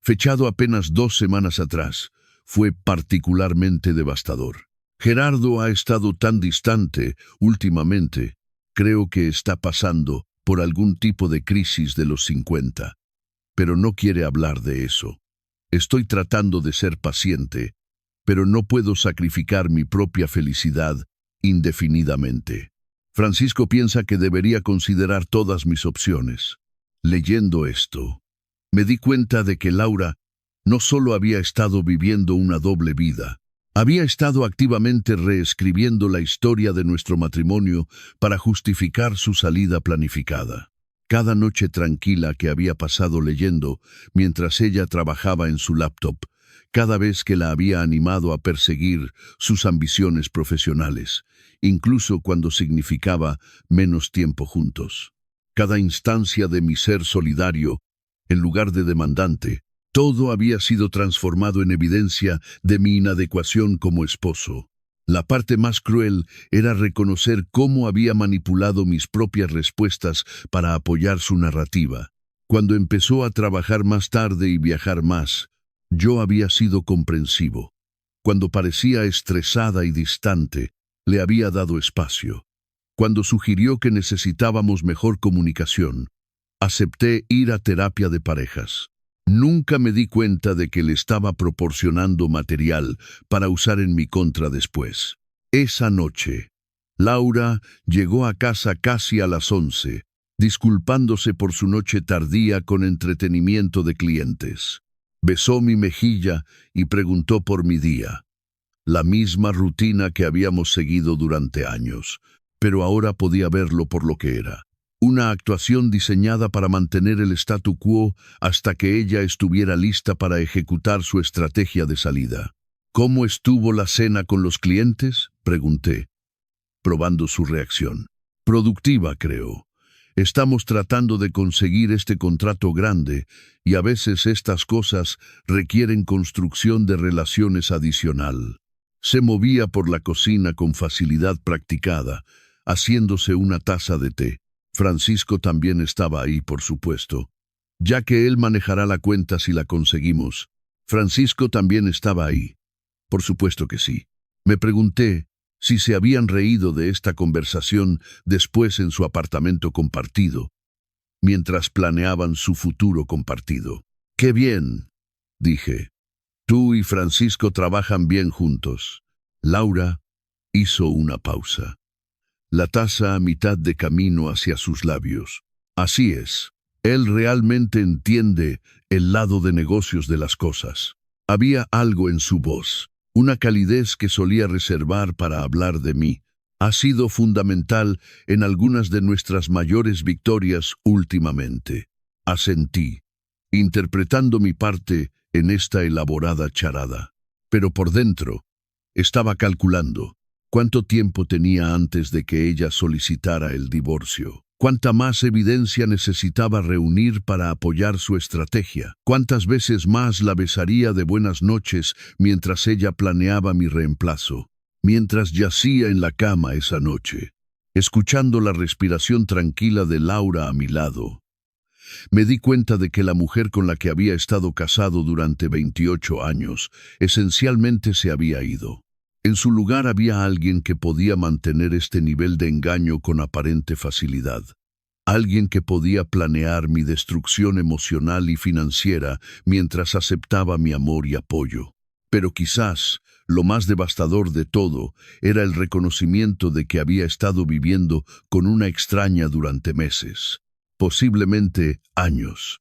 fechado apenas 2 semanas atrás, fue particularmente devastador. Gerardo ha estado tan distante últimamente, creo que está pasando por algún tipo de crisis de los 50, pero no quiere hablar de eso. Estoy tratando de ser paciente, pero no puedo sacrificar mi propia felicidad indefinidamente. Francisco piensa que debería considerar todas mis opciones. Leyendo esto, me di cuenta de que Laura no solo había estado viviendo una doble vida, había estado activamente reescribiendo la historia de nuestro matrimonio para justificar su salida planificada. Cada noche tranquila que había pasado leyendo, mientras ella trabajaba en su laptop, cada vez que la había animado a perseguir sus ambiciones profesionales, incluso cuando significaba menos tiempo juntos. Cada instancia de mi ser solidario, en lugar de demandante, todo había sido transformado en evidencia de mi inadecuación como esposo. La parte más cruel era reconocer cómo había manipulado mis propias respuestas para apoyar su narrativa. Cuando empezó a trabajar más tarde y viajar más, yo había sido comprensivo. Cuando parecía estresada y distante, le había dado espacio. Cuando sugirió que necesitábamos mejor comunicación, acepté ir a terapia de parejas. Nunca me di cuenta de que le estaba proporcionando material para usar en mi contra después. Esa noche, Laura llegó a casa casi a las 11, disculpándose por su noche tardía con entretenimiento de clientes. Besó mi mejilla y preguntó por mi día. La misma rutina que habíamos seguido durante años, pero ahora podía verlo por lo que era. Una actuación diseñada para mantener el statu quo hasta que ella estuviera lista para ejecutar su estrategia de salida. ¿Cómo estuvo la cena con los clientes?, pregunté, probando su reacción. Productiva, creo. Estamos tratando de conseguir este contrato grande y a veces estas cosas requieren construcción de relaciones adicional. Se movía por la cocina con facilidad practicada, haciéndose una taza de té. Francisco también estaba ahí, por supuesto, ya que él manejará la cuenta si la conseguimos. Francisco también estaba ahí. Por supuesto que sí. Me pregunté si se habían reído de esta conversación después en su apartamento compartido, mientras planeaban su futuro compartido. ¡Qué bien!, dije. Tú y Francisco trabajan bien juntos. Laura hizo una pausa. La taza a mitad de camino hacia sus labios. Así es. Él realmente entiende el lado de negocios de las cosas. Había algo en su voz, una calidez que solía reservar para hablar de mí. Ha sido fundamental en algunas de nuestras mayores victorias últimamente. Asentí, interpretando mi parte en esta elaborada charada. Pero por dentro, estaba calculando. ¿Cuánto tiempo tenía antes de que ella solicitara el divorcio? ¿Cuánta más evidencia necesitaba reunir para apoyar su estrategia? ¿Cuántas veces más la besaría de buenas noches mientras ella planeaba mi reemplazo? Mientras yacía en la cama esa noche, escuchando la respiración tranquila de Laura a mi lado, me di cuenta de que la mujer con la que había estado casado durante 28 años esencialmente se había ido. En su lugar había alguien que podía mantener este nivel de engaño con aparente facilidad. Alguien que podía planear mi destrucción emocional y financiera mientras aceptaba mi amor y apoyo. Pero quizás, lo más devastador de todo, era el reconocimiento de que había estado viviendo con una extraña durante meses, posiblemente años,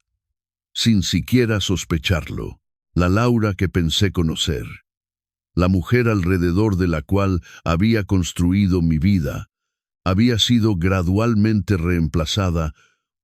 sin siquiera sospecharlo. La Laura que pensé conocer. La mujer alrededor de la cual había construido mi vida, había sido gradualmente reemplazada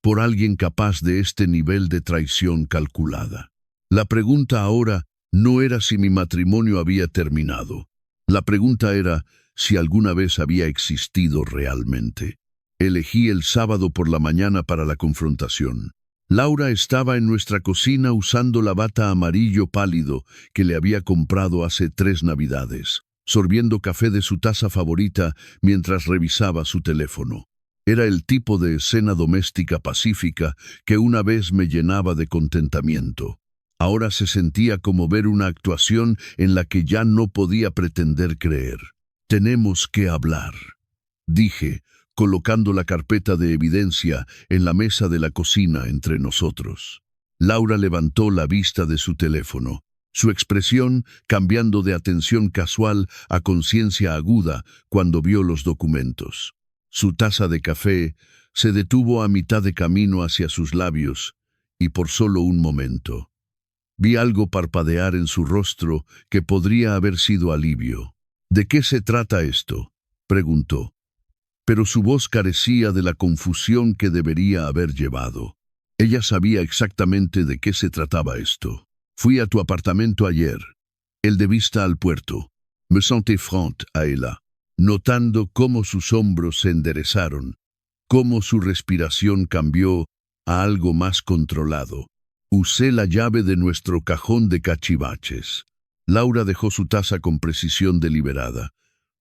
por alguien capaz de este nivel de traición calculada. La pregunta ahora no era si mi matrimonio había terminado. La pregunta era si alguna vez había existido realmente. Elegí el sábado por la mañana para la confrontación. Laura estaba en nuestra cocina usando la bata amarillo pálido que le había comprado hace 3 Navidades, sorbiendo café de su taza favorita mientras revisaba su teléfono. Era el tipo de escena doméstica pacífica que una vez me llenaba de contentamiento. Ahora se sentía como ver una actuación en la que ya no podía pretender creer. «Tenemos que hablar», dije, colocando la carpeta de evidencia en la mesa de la cocina entre nosotros. Laura levantó la vista de su teléfono, su expresión cambiando de atención casual a conciencia aguda cuando vio los documentos. Su taza de café se detuvo a mitad de camino hacia sus labios, y por solo un momento. Vi algo parpadear en su rostro que podría haber sido alivio. «¿De qué se trata esto?», preguntó. Pero su voz carecía de la confusión que debería haber llevado. Ella sabía exactamente de qué se trataba esto. «Fui a tu apartamento ayer», el de vista al puerto. Me senté frente a ella, notando cómo sus hombros se enderezaron, cómo su respiración cambió a algo más controlado. Usé la llave de nuestro cajón de cachivaches. Laura dejó su taza con precisión deliberada.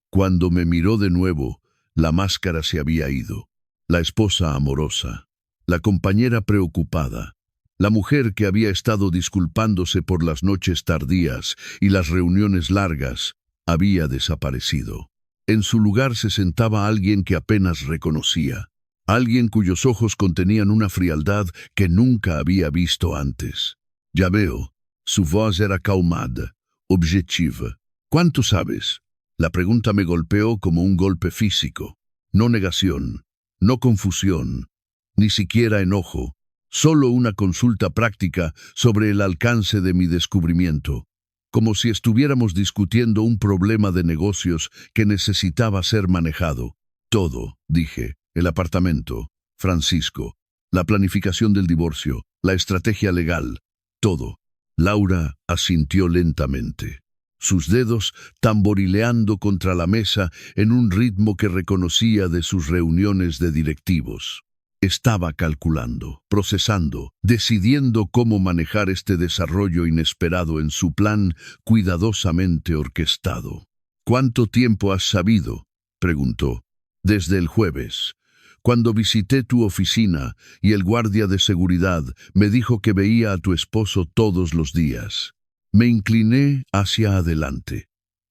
Cuando me miró de nuevo, la máscara se había ido. La esposa amorosa, la compañera preocupada, la mujer que había estado disculpándose por las noches tardías y las reuniones largas, había desaparecido. En su lugar se sentaba alguien que apenas reconocía, alguien cuyos ojos contenían una frialdad que nunca había visto antes. Ya veo, su voz era calmada, objetiva. ¿Cuánto sabes? La pregunta me golpeó como un golpe físico. No negación, no confusión, ni siquiera enojo, solo una consulta práctica sobre el alcance de mi descubrimiento, como si estuviéramos discutiendo un problema de negocios que necesitaba ser manejado. Todo, dije, el apartamento, Francisco, la planificación del divorcio, la estrategia legal, todo. Laura asintió lentamente, sus dedos tamborileando contra la mesa en un ritmo que reconocía de sus reuniones de directivos. Estaba calculando, procesando, decidiendo cómo manejar este desarrollo inesperado en su plan cuidadosamente orquestado. ¿Cuánto tiempo has sabido?, preguntó. Desde el jueves, cuando visité tu oficina y el guardia de seguridad me dijo que veía a tu esposo todos los días. Me incliné hacia adelante,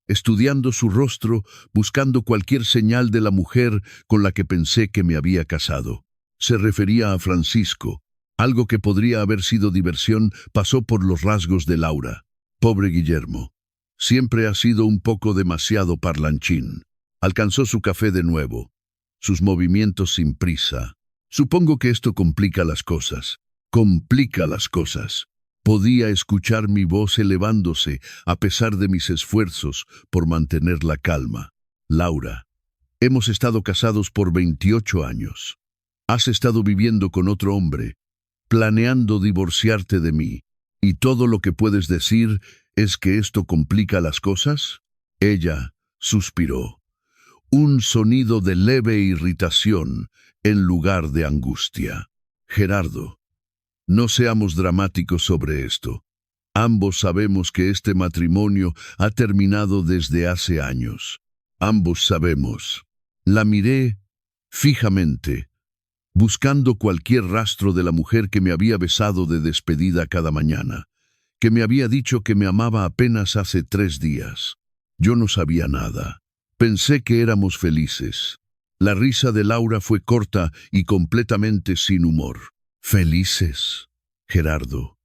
estudiando su rostro, buscando cualquier señal de la mujer con la que pensé que me había casado. Se refería a Francisco. Algo que podría haber sido diversión pasó por los rasgos de Laura. Pobre Guillermo. Siempre ha sido un poco demasiado parlanchín. Alcanzó su café de nuevo. Sus movimientos sin prisa. Supongo que esto complica las cosas. Complica las cosas. Podía escuchar mi voz elevándose a pesar de mis esfuerzos por mantener la calma. Laura, hemos estado casados por 28 años. Has estado viviendo con otro hombre, planeando divorciarte de mí, y todo lo que puedes decir es que esto complica las cosas. Ella suspiró. Un sonido de leve irritación en lugar de angustia. Gerardo, no seamos dramáticos sobre esto. Ambos sabemos que este matrimonio ha terminado desde hace años. Ambos sabemos. La miré fijamente, buscando cualquier rastro de la mujer que me había besado de despedida cada mañana, que me había dicho que me amaba apenas hace 3 días. Yo no sabía nada. Pensé que éramos felices. La risa de Laura fue corta y completamente sin humor. ¿Felices? Gerardo,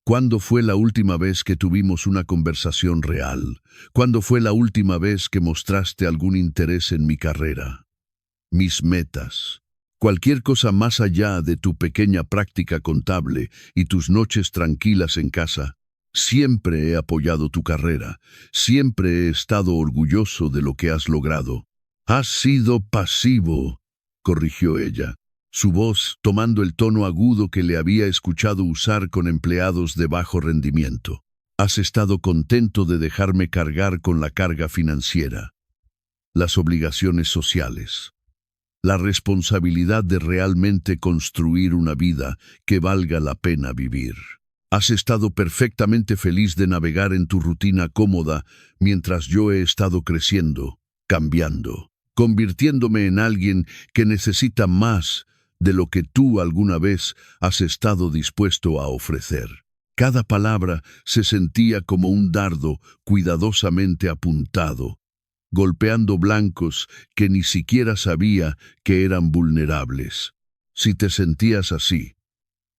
¿cuándo fue la última vez que tuvimos una conversación real? ¿Cuándo fue la última vez que mostraste algún interés en mi carrera, mis metas? Cualquier cosa más allá de tu pequeña práctica contable y tus noches tranquilas en casa. Siempre he apoyado tu carrera, siempre he estado orgulloso de lo que has logrado. Has sido pasivo, corrigió ella, su voz tomando el tono agudo que le había escuchado usar con empleados de bajo rendimiento. Has estado contento de dejarme cargar con la carga financiera, las obligaciones sociales, la responsabilidad de realmente construir una vida que valga la pena vivir. Has estado perfectamente feliz de navegar en tu rutina cómoda mientras yo he estado creciendo, cambiando, convirtiéndome en alguien que necesita más de lo que tú alguna vez has estado dispuesto a ofrecer. Cada palabra se sentía como un dardo cuidadosamente apuntado, golpeando blancos que ni siquiera sabía que eran vulnerables. Si te sentías así,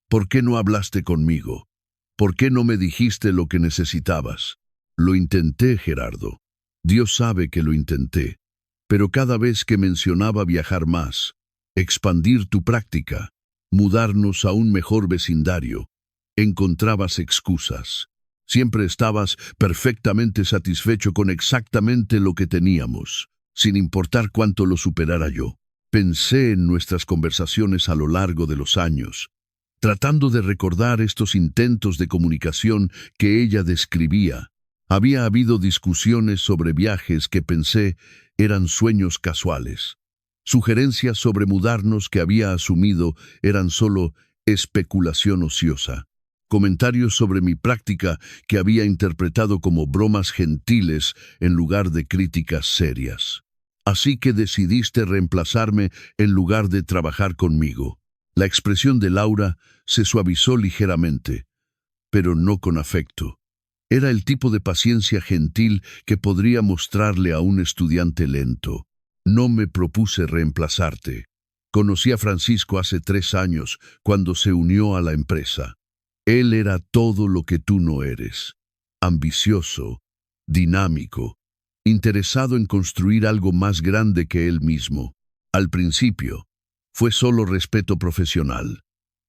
¿por qué no hablaste conmigo? ¿Por qué no me dijiste lo que necesitabas? Lo intenté, Gerardo. Dios sabe que lo intenté. Pero cada vez que mencionaba viajar más, expandir tu práctica, mudarnos a un mejor vecindario, encontrabas excusas. Siempre estabas perfectamente satisfecho con exactamente lo que teníamos, sin importar cuánto lo superara yo. Pensé en nuestras conversaciones a lo largo de los años, tratando de recordar estos intentos de comunicación que ella describía, Había habido discusiones sobre viajes que pensé eran sueños casuales. Sugerencias sobre mudarnos que había asumido eran solo especulación ociosa. Comentarios sobre mi práctica que había interpretado como bromas gentiles en lugar de críticas serias. Así que decidiste reemplazarme en lugar de trabajar conmigo. La expresión de Laura se suavizó ligeramente, pero no con afecto. Era el tipo de paciencia gentil que podría mostrarle a un estudiante lento. No me propuse reemplazarte. Conocí a Francisco hace 3 años, cuando se unió a la empresa. Él era todo lo que tú no eres. Ambicioso, dinámico, interesado en construir algo más grande que él mismo. Al principio, fue solo respeto profesional.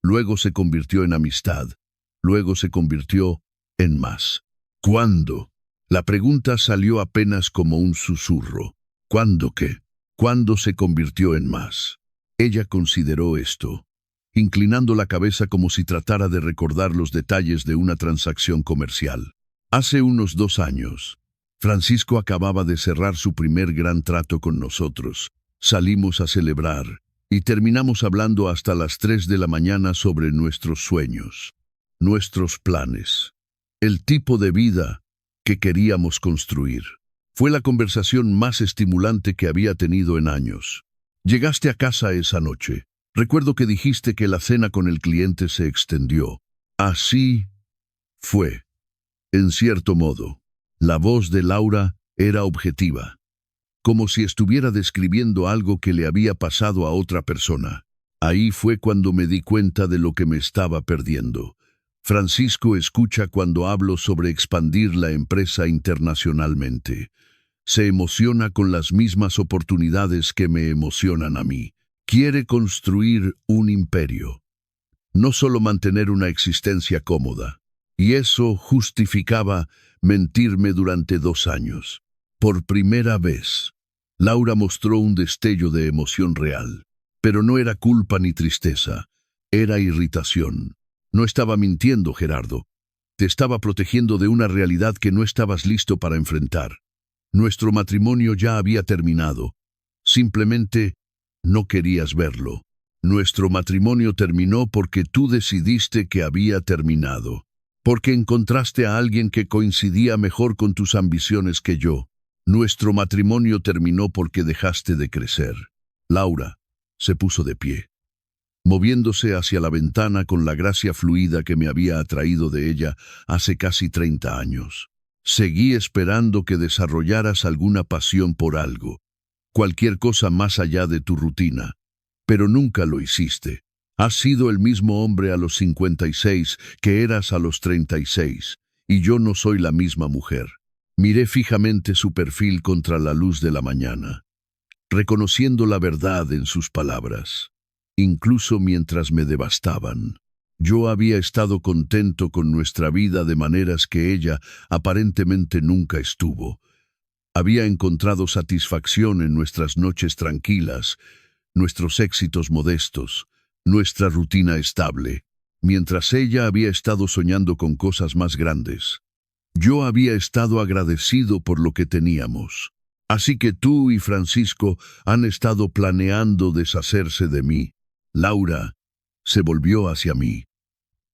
Luego se convirtió en amistad. Luego se convirtió en más. ¿Cuándo? La pregunta salió apenas como un susurro. ¿Cuándo qué? ¿Cuándo se convirtió en más? Ella consideró esto, inclinando la cabeza como si tratara de recordar los detalles de una transacción comercial. Hace unos 2 años, Francisco acababa de cerrar su primer gran trato con nosotros. Salimos a celebrar y terminamos hablando hasta las 3 de la mañana sobre nuestros sueños, nuestros planes, el tipo de vida que queríamos construir. Fue la conversación más estimulante que había tenido en años. Llegaste a casa esa noche. Recuerdo que dijiste que la cena con el cliente se extendió. Así fue. En cierto modo, la voz de Laura era objetiva, como si estuviera describiendo algo que le había pasado a otra persona. Ahí fue cuando me di cuenta de lo que me estaba perdiendo. Francisco escucha cuando hablo sobre expandir la empresa internacionalmente. Se emociona con las mismas oportunidades que me emocionan a mí. Quiere construir un imperio, no solo mantener una existencia cómoda. Y eso justificaba mentirme durante 2 años. Por primera vez, Laura mostró un destello de emoción real. Pero no era culpa ni tristeza, era irritación. No estaba mintiendo, Gerardo. Te estaba protegiendo de una realidad que no estabas listo para enfrentar. Nuestro matrimonio ya había terminado. Simplemente no querías verlo. Nuestro matrimonio terminó porque tú decidiste que había terminado. Porque encontraste a alguien que coincidía mejor con tus ambiciones que yo. Nuestro matrimonio terminó porque dejaste de crecer. Laura se puso de pie, moviéndose hacia la ventana con la gracia fluida que me había atraído de ella hace casi 30 años. Seguí esperando que desarrollaras alguna pasión por algo, cualquier cosa más allá de tu rutina, pero nunca lo hiciste. Has sido el mismo hombre a los 56 que eras a los 36, y yo no soy la misma mujer. Miré fijamente su perfil contra la luz de la mañana, reconociendo la verdad en sus palabras, incluso mientras me devastaban. Yo había estado contento con nuestra vida de maneras que ella aparentemente nunca estuvo. Había encontrado satisfacción en nuestras noches tranquilas, nuestros éxitos modestos, nuestra rutina estable, mientras ella había estado soñando con cosas más grandes. Yo había estado agradecido por lo que teníamos. Así que tú y Francisco han estado planeando deshacerse de mí. Laura se volvió hacia mí.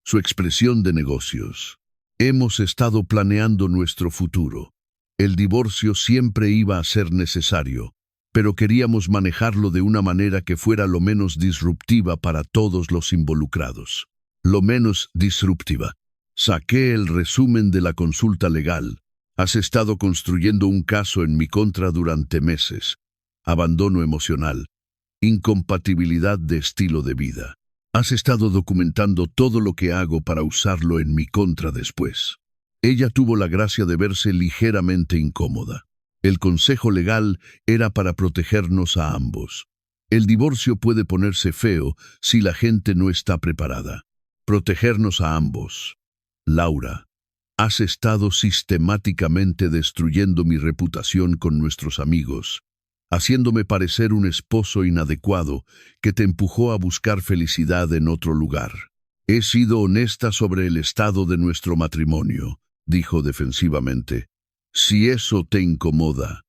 Su expresión de negocios. Hemos estado planeando nuestro futuro. El divorcio siempre iba a ser necesario, pero queríamos manejarlo de una manera que fuera lo menos disruptiva para todos los involucrados. Lo menos disruptiva. Saqué el resumen de la consulta legal. Has estado construyendo un caso en mi contra durante meses. Abandono emocional. Incompatibilidad de estilo de vida. Has estado documentando todo lo que hago para usarlo en mi contra después. Ella tuvo la gracia de verse ligeramente incómoda. El consejo legal era para protegernos a ambos. El divorcio puede ponerse feo si la gente no está preparada. Protegernos a ambos. Laura, has estado sistemáticamente destruyendo mi reputación con nuestros amigos, haciéndome parecer un esposo inadecuado que te empujó a buscar felicidad en otro lugar. He sido honesta sobre el estado de nuestro matrimonio, dijo defensivamente. Si eso te incomoda,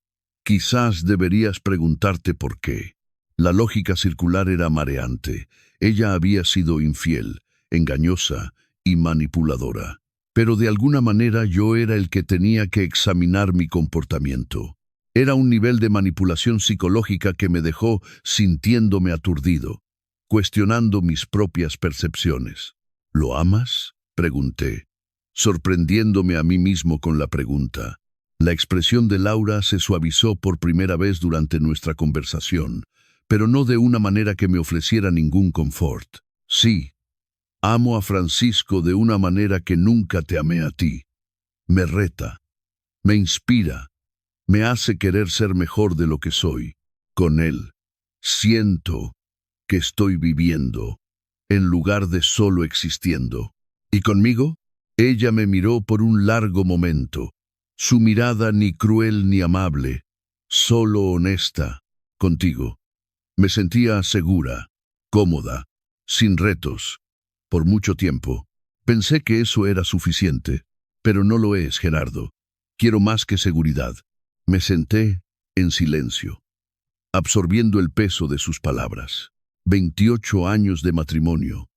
quizás deberías preguntarte por qué. La lógica circular era mareante. Ella había sido infiel, engañosa y manipuladora. Pero de alguna manera yo era el que tenía que examinar mi comportamiento. Era un nivel de manipulación psicológica que me dejó sintiéndome aturdido, cuestionando mis propias percepciones. ¿Lo amas?, pregunté, sorprendiéndome a mí mismo con la pregunta. La expresión de Laura se suavizó por primera vez durante nuestra conversación, pero no de una manera que me ofreciera ningún confort. Sí, amo a Francisco de una manera que nunca te amé a ti. Me reta, me inspira, me hace querer ser mejor de lo que soy. Con él, siento que estoy viviendo, en lugar de solo existiendo. ¿Y conmigo? Ella me miró por un largo momento. Su mirada ni cruel ni amable, solo honesta. Contigo. Me sentía segura, cómoda, sin retos. Por mucho tiempo. Pensé que eso era suficiente, pero no lo es, Gerardo. Quiero más que seguridad. Me senté en silencio, absorbiendo el peso de sus palabras. 28 años de matrimonio.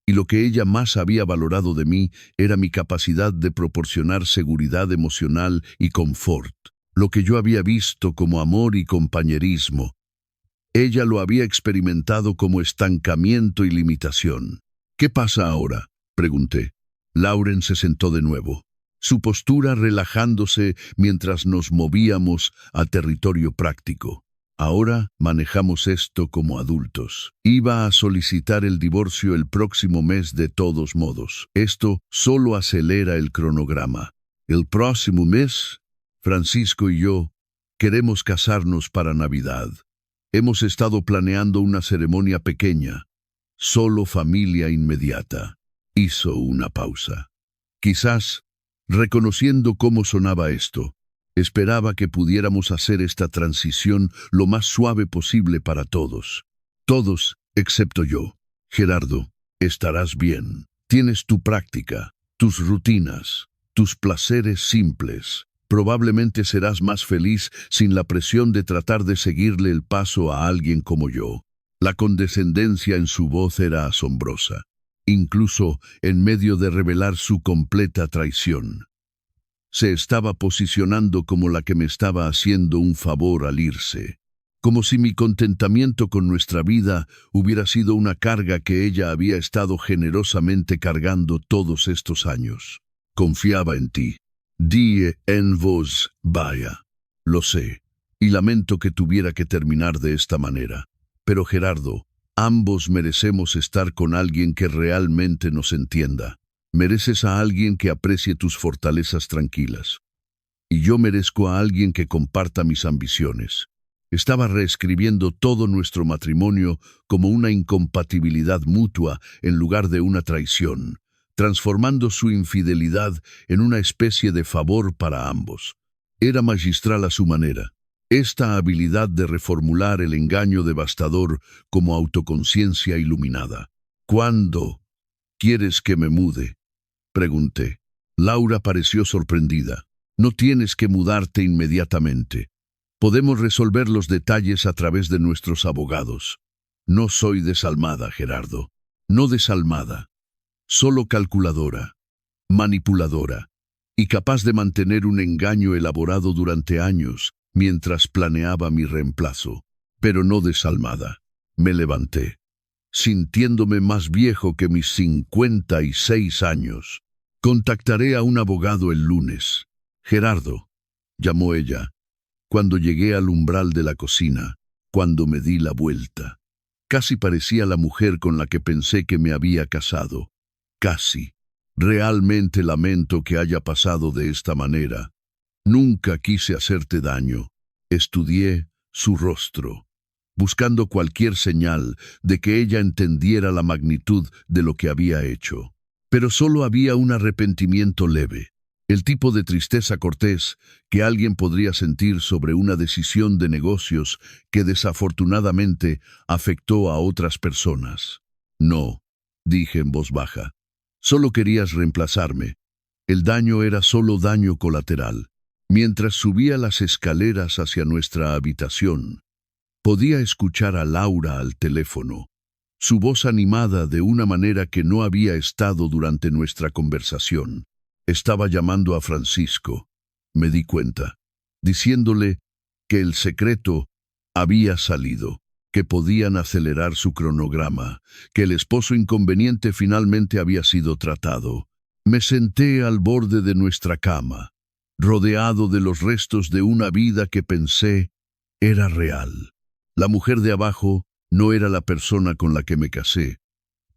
Y lo que ella más había valorado de mí era mi capacidad de proporcionar seguridad emocional y confort. Lo que yo había visto como amor y compañerismo, ella lo había experimentado como estancamiento y limitación. ¿Qué pasa ahora?, pregunté. Lauren se sentó de nuevo, su postura relajándose mientras nos movíamos a territorio práctico. Ahora manejamos esto como adultos. Iba a solicitar el divorcio el próximo mes de todos modos. Esto solo acelera el cronograma. El próximo mes, Francisco y yo queremos casarnos para Navidad. Hemos estado planeando una ceremonia pequeña, solo familia inmediata. Hizo una pausa. Quizás, reconociendo cómo sonaba esto, esperaba que pudiéramos hacer esta transición lo más suave posible para todos. Todos, excepto yo. Gerardo, estarás bien. Tienes tu práctica, tus rutinas, tus placeres simples. Probablemente serás más feliz sin la presión de tratar de seguirle el paso a alguien como yo. La condescendencia en su voz era asombrosa, incluso en medio de revelar su completa traición. Se estaba posicionando como la que me estaba haciendo un favor al irse, como si mi contentamiento con nuestra vida hubiera sido una carga que ella había estado generosamente cargando todos estos años. Confiaba en ti. Die en vos, vaya. Lo sé, y lamento que tuviera que terminar de esta manera. Pero Gerardo, ambos merecemos estar con alguien que realmente nos entienda. Mereces a alguien que aprecie tus fortalezas tranquilas. Y yo merezco a alguien que comparta mis ambiciones. Estaba reescribiendo todo nuestro matrimonio como una incompatibilidad mutua en lugar de una traición, transformando su infidelidad en una especie de favor para ambos. Era magistral a su manera. Esta habilidad de reformular el engaño devastador como autoconciencia iluminada. ¿Cuándo quieres que me mude?, pregunté. Laura pareció sorprendida. No tienes que mudarte inmediatamente. Podemos resolver los detalles a través de nuestros abogados. No soy desalmada, Gerardo. No desalmada. Solo calculadora, manipuladora, y capaz de mantener un engaño elaborado durante años mientras planeaba mi reemplazo. Pero no desalmada. Me levanté, sintiéndome más viejo que mis 56 años. Contactaré a un abogado el lunes. Gerardo, llamó ella, cuando llegué al umbral de la cocina, cuando me di la vuelta. Casi parecía la mujer con la que pensé que me había casado. Casi. Realmente lamento que haya pasado de esta manera. Nunca quise hacerte daño. Estudié su rostro, buscando cualquier señal de que ella entendiera la magnitud de lo que había hecho. Pero solo había un arrepentimiento leve, el tipo de tristeza cortés que alguien podría sentir sobre una decisión de negocios que desafortunadamente afectó a otras personas. No, dije en voz baja, solo querías reemplazarme. El daño era solo daño colateral. Mientras subía las escaleras hacia nuestra habitación, podía escuchar a Laura al teléfono, su voz animada de una manera que no había estado durante nuestra conversación. Estaba llamando a Francisco, me di cuenta, diciéndole que el secreto había salido, que podían acelerar su cronograma, que el esposo inconveniente finalmente había sido tratado. Me senté al borde de nuestra cama, rodeado de los restos de una vida que pensé era real. La mujer de abajo no era la persona con la que me casé,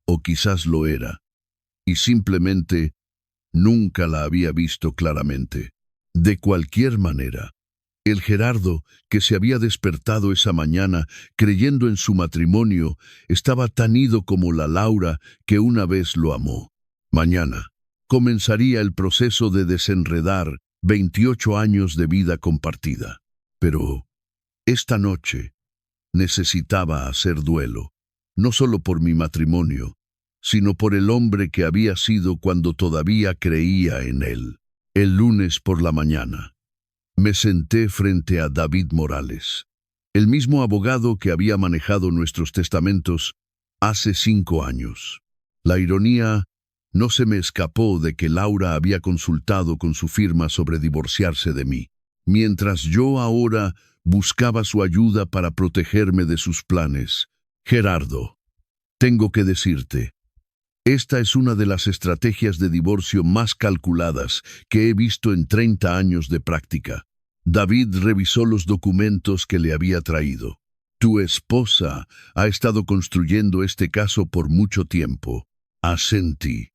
o quizás lo era, y simplemente nunca la había visto claramente. De cualquier manera, el Gerardo, que se había despertado esa mañana creyendo en su matrimonio, estaba tan ido como la Laura que una vez lo amó. Mañana comenzaría el proceso de desenredar 28 años de vida compartida. Pero esta noche necesitaba hacer duelo, no solo por mi matrimonio, sino por el hombre que había sido cuando todavía creía en él. El lunes por la mañana, me senté frente a David Morales, el mismo abogado que había manejado nuestros testamentos hace 5 años. La ironía no se me escapó de que Laura había consultado con su firma sobre divorciarse de mí, mientras yo ahora buscaba su ayuda para protegerme de sus planes. Gerardo, tengo que decirte, esta es una de las estrategias de divorcio más calculadas que he visto en 30 años de práctica. David revisó los documentos que le había traído. Tu esposa ha estado construyendo este caso por mucho tiempo. Asentí,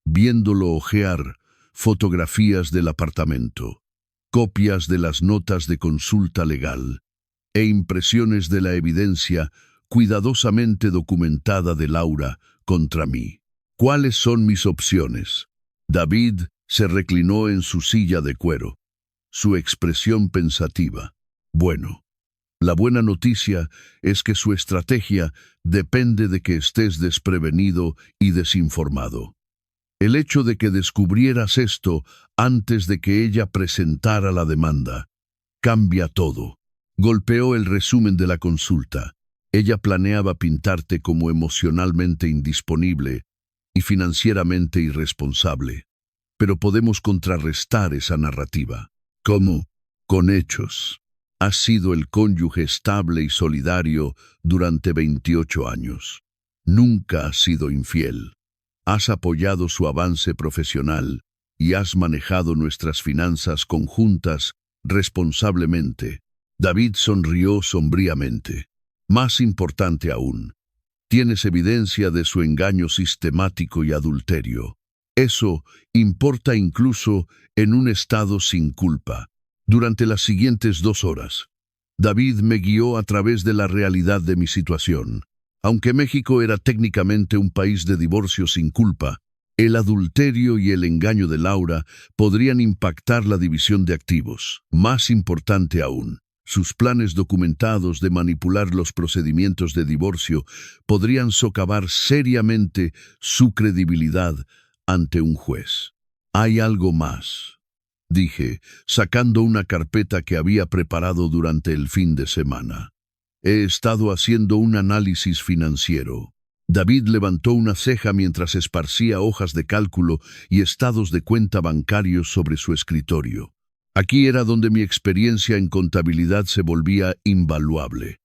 viéndolo hojear fotografías del apartamento, copias de las notas de consulta legal e impresiones de la evidencia cuidadosamente documentada de Laura contra mí. ¿Cuáles son mis opciones? David se reclinó en su silla de cuero, su expresión pensativa. Bueno, la buena noticia es que su estrategia depende de que estés desprevenido y desinformado. El hecho de que descubrieras esto antes de que ella presentara la demanda cambia todo. Golpeó el resumen de la consulta. Ella planeaba pintarte como emocionalmente indisponible y financieramente irresponsable. Pero podemos contrarrestar esa narrativa. ¿Cómo? Con hechos. Has sido el cónyuge estable y solidario durante 28 años. Nunca has sido infiel. Has apoyado su avance profesional y has manejado nuestras finanzas conjuntas responsablemente. David sonrió sombríamente. Más importante aún, tienes evidencia de su engaño sistemático y adulterio. Eso importa incluso en un estado sin culpa. Durante las siguientes 2 horas, David me guió a través de la realidad de mi situación. Aunque México era técnicamente un país de divorcio sin culpa, el adulterio y el engaño de Laura podrían impactar la división de activos. Más importante aún, sus planes documentados de manipular los procedimientos de divorcio podrían socavar seriamente su credibilidad ante un juez. Hay algo más, dije, sacando una carpeta que había preparado durante el fin de semana. He estado haciendo un análisis financiero. David levantó una ceja mientras esparcía hojas de cálculo y estados de cuenta bancarios sobre su escritorio. Aquí era donde mi experiencia en contabilidad se volvía invaluable.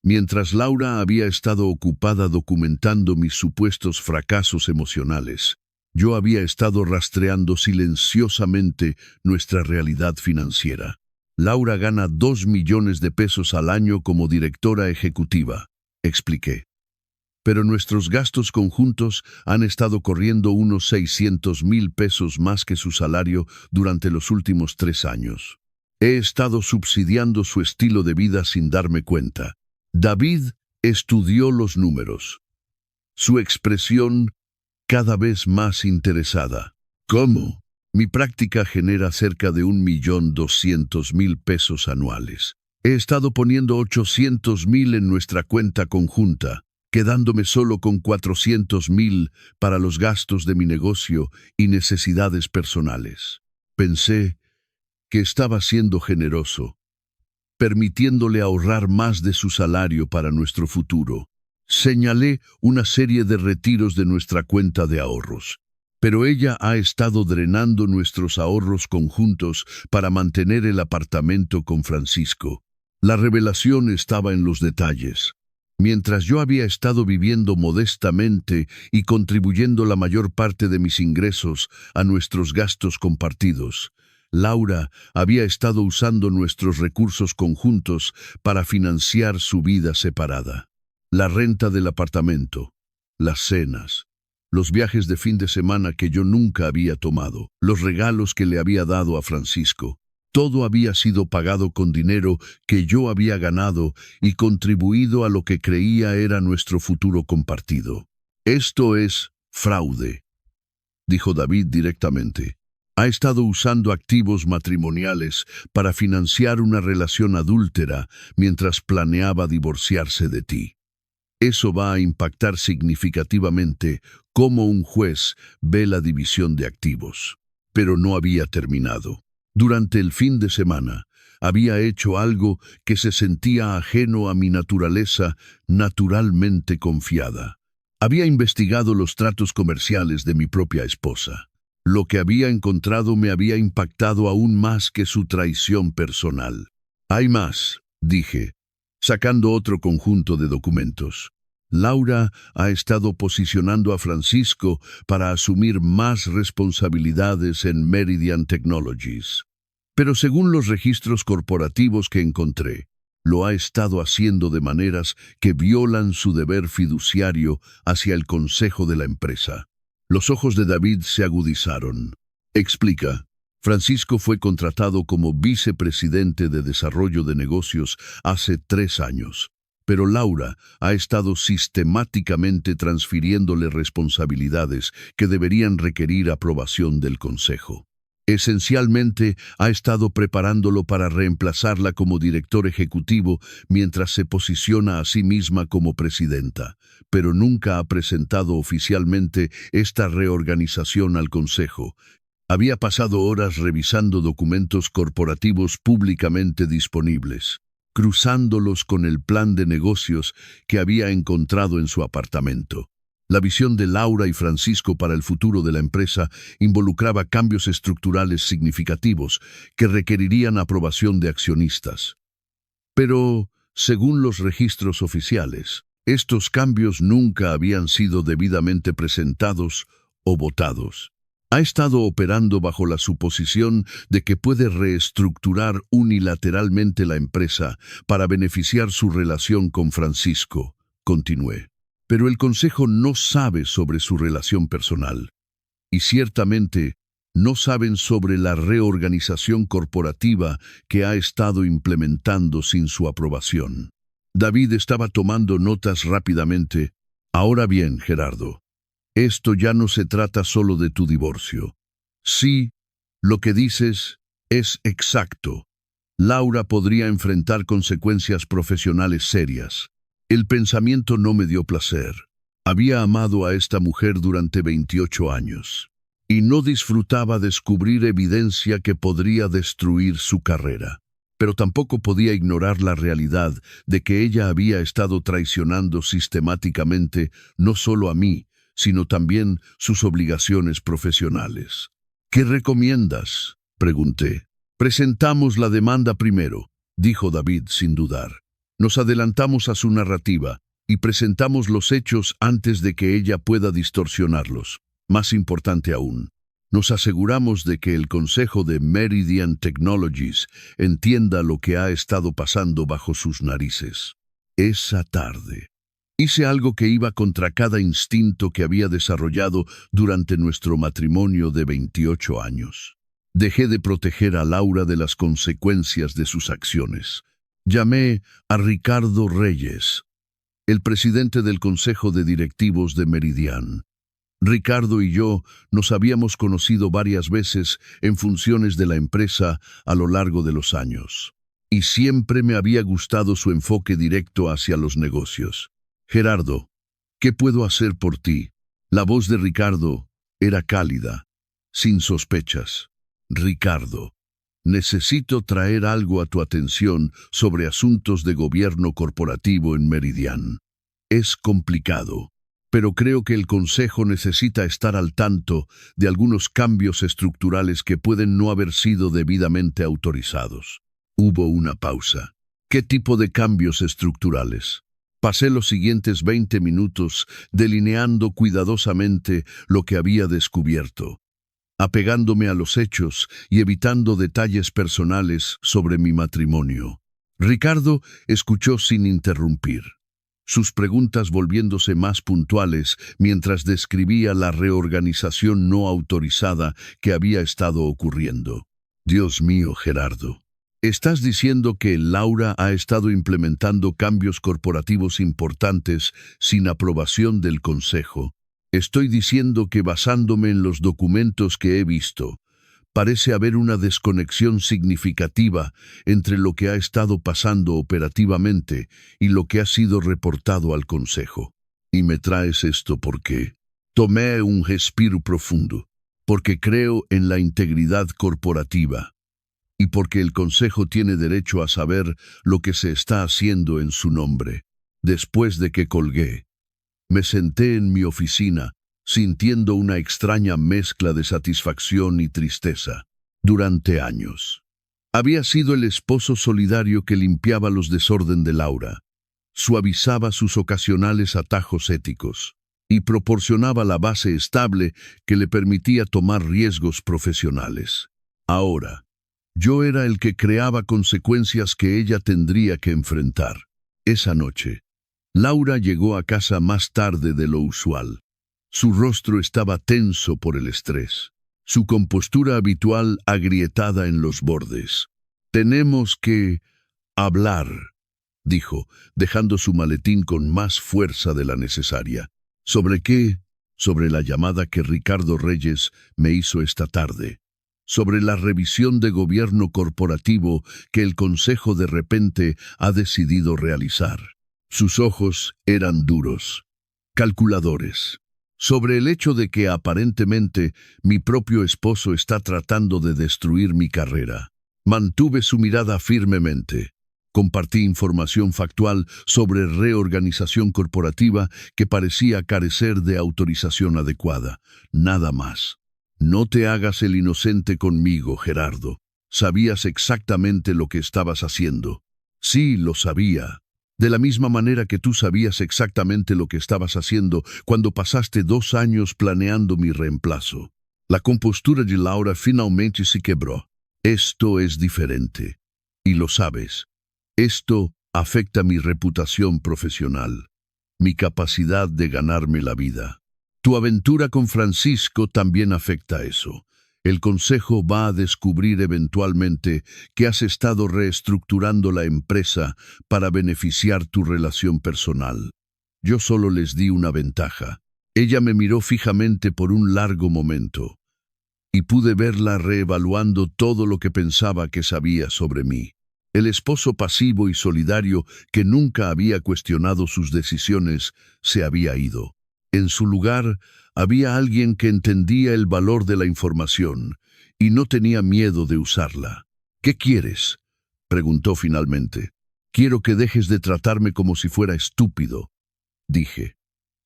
Mientras Laura había estado ocupada documentando mis supuestos fracasos emocionales, yo había estado rastreando silenciosamente nuestra realidad financiera. Laura gana 2 millones de pesos al año como directora ejecutiva, expliqué. Pero nuestros gastos conjuntos han estado corriendo unos 600,000 pesos más que su salario durante los últimos 3 años. He estado subsidiando su estilo de vida sin darme cuenta. David estudió los números. Su expresión cada vez más interesada. ¿Cómo? Mi práctica genera cerca de 1.200.000 pesos anuales. He estado poniendo 800,000 en nuestra cuenta conjunta, quedándome solo con 400,000 para los gastos de mi negocio y necesidades personales. Pensé que estaba siendo generoso, permitiéndole ahorrar más de su salario para nuestro futuro. Señalé una serie de retiros de nuestra cuenta de ahorros, pero ella ha estado drenando nuestros ahorros conjuntos para mantener el apartamento con Francisco. La revelación estaba en los detalles. Mientras yo había estado viviendo modestamente y contribuyendo la mayor parte de mis ingresos a nuestros gastos compartidos, Laura había estado usando nuestros recursos conjuntos para financiar su vida separada. La renta del apartamento, las cenas, los viajes de fin de semana que yo nunca había tomado, los regalos que le había dado a Francisco. Todo había sido pagado con dinero que yo había ganado y contribuido a lo que creía era nuestro futuro compartido. Esto es fraude, dijo David directamente. Ha estado usando activos matrimoniales para financiar una relación adúltera mientras planeaba divorciarse de ti. Eso va a impactar significativamente cómo un juez ve la división de activos. Pero no había terminado. Durante el fin de semana, había hecho algo que se sentía ajeno a mi naturaleza naturalmente confiada. Había investigado los tratos comerciales de mi propia esposa. Lo que había encontrado me había impactado aún más que su traición personal. Hay más, dije, sacando otro conjunto de documentos. Laura ha estado posicionando a Francisco para asumir más responsabilidades en Meridian Technologies. Pero según los registros corporativos que encontré, lo ha estado haciendo de maneras que violan su deber fiduciario hacia el consejo de la empresa. Los ojos de David se agudizaron. Explica. Francisco fue contratado como vicepresidente de desarrollo de negocios hace 3 años. Pero Laura ha estado sistemáticamente transfiriéndole responsabilidades que deberían requerir aprobación del Consejo. Esencialmente, ha estado preparándolo para reemplazarla como director ejecutivo mientras se posiciona a sí misma como presidenta, pero nunca ha presentado oficialmente esta reorganización al Consejo. Había pasado horas revisando documentos corporativos públicamente disponibles, cruzándolos con el plan de negocios que había encontrado en su apartamento. La visión de Laura y Francisco para el futuro de la empresa involucraba cambios estructurales significativos que requerirían aprobación de accionistas. Pero, según los registros oficiales, estos cambios nunca habían sido debidamente presentados o votados. Ha estado operando bajo la suposición de que puede reestructurar unilateralmente la empresa para beneficiar su relación con Francisco, continué. Pero el Consejo no sabe sobre su relación personal, y ciertamente no saben sobre la reorganización corporativa que ha estado implementando sin su aprobación. David estaba tomando notas rápidamente. Ahora bien, Gerardo, esto ya no se trata solo de tu divorcio. Sí, lo que dices es exacto. Laura podría enfrentar consecuencias profesionales serias. El pensamiento no me dio placer. Había amado a esta mujer durante 28 años, y no disfrutaba descubrir evidencia que podría destruir su carrera. Pero tampoco podía ignorar la realidad de que ella había estado traicionando sistemáticamente no solo a mí, sino también sus obligaciones profesionales. ¿Qué recomiendas?, pregunté. Presentamos la demanda primero, dijo David sin dudar. Nos adelantamos a su narrativa y presentamos los hechos antes de que ella pueda distorsionarlos. Más importante aún, nos aseguramos de que el Consejo de Meridian Technologies entienda lo que ha estado pasando bajo sus narices. Esa tarde, hice algo que iba contra cada instinto que había desarrollado durante nuestro matrimonio de 28 años. Dejé de proteger a Laura de las consecuencias de sus acciones. Llamé a Ricardo Reyes, el presidente del Consejo de Directivos de Meridian. Ricardo y yo nos habíamos conocido varias veces en funciones de la empresa a lo largo de los años, y siempre me había gustado su enfoque directo hacia los negocios. Gerardo, ¿qué puedo hacer por ti? La voz de Ricardo era cálida, sin sospechas. Ricardo, Necesito traer algo a tu atención sobre asuntos de gobierno corporativo en Meridian. Es complicado, pero creo que el Consejo necesita estar al tanto de algunos cambios estructurales que pueden no haber sido debidamente autorizados. Hubo una pausa. ¿Qué tipo de cambios estructurales? Pasé los siguientes 20 minutos delineando cuidadosamente lo que había descubierto, apegándome a los hechos y evitando detalles personales sobre mi matrimonio. Ricardo escuchó sin interrumpir, sus preguntas volviéndose más puntuales mientras describía la reorganización no autorizada que había estado ocurriendo. Dios mío, Gerardo. ¿Estás diciendo que Laura ha estado implementando cambios corporativos importantes sin aprobación del Consejo? Estoy diciendo que basándome en los documentos que he visto, parece haber una desconexión significativa entre lo que ha estado pasando operativamente y lo que ha sido reportado al Consejo. Y me traes esto porque tomé un respiro profundo, porque creo en la integridad corporativa y porque el Consejo tiene derecho a saber lo que se está haciendo en su nombre. Después de que colgué, me senté en mi oficina, sintiendo una extraña mezcla de satisfacción y tristeza. Durante años, había sido el esposo solidario que limpiaba los desorden de Laura, suavizaba sus ocasionales atajos éticos y proporcionaba la base estable que le permitía tomar riesgos profesionales. Ahora, yo era el que creaba consecuencias que ella tendría que enfrentar. Esa noche, Laura llegó a casa más tarde de lo usual. Su rostro estaba tenso por el estrés, su compostura habitual agrietada en los bordes. «Tenemos que hablar», dijo, dejando su maletín con más fuerza de la necesaria. «¿Sobre qué?» «Sobre la llamada que Ricardo Reyes me hizo esta tarde. Sobre la revisión de gobierno corporativo que el Consejo de repente ha decidido realizar». Sus ojos eran duros, calculadores. Sobre el hecho de que aparentemente mi propio esposo está tratando de destruir mi carrera. Mantuve su mirada firmemente. Compartí información factual sobre reorganización corporativa que parecía carecer de autorización adecuada. Nada más. No te hagas el inocente conmigo, Gerardo. Sabías exactamente lo que estabas haciendo. Sí, lo sabía. De la misma manera que tú sabías exactamente lo que estabas haciendo cuando pasaste 2 años planeando mi reemplazo. La compostura de Laura finalmente se quebró. Esto es diferente. Y lo sabes. Esto afecta mi reputación profesional, mi capacidad de ganarme la vida. Tu aventura con Francisco también afecta eso. El Consejo va a descubrir eventualmente que has estado reestructurando la empresa para beneficiar tu relación personal. Yo solo les di una ventaja. Ella me miró fijamente por un largo momento y pude verla reevaluando todo lo que pensaba que sabía sobre mí. El esposo pasivo y solidario que nunca había cuestionado sus decisiones se había ido. En su lugar, había alguien que entendía el valor de la información y no tenía miedo de usarla. «¿Qué quieres?», preguntó finalmente. «Quiero que dejes de tratarme como si fuera estúpido», dije.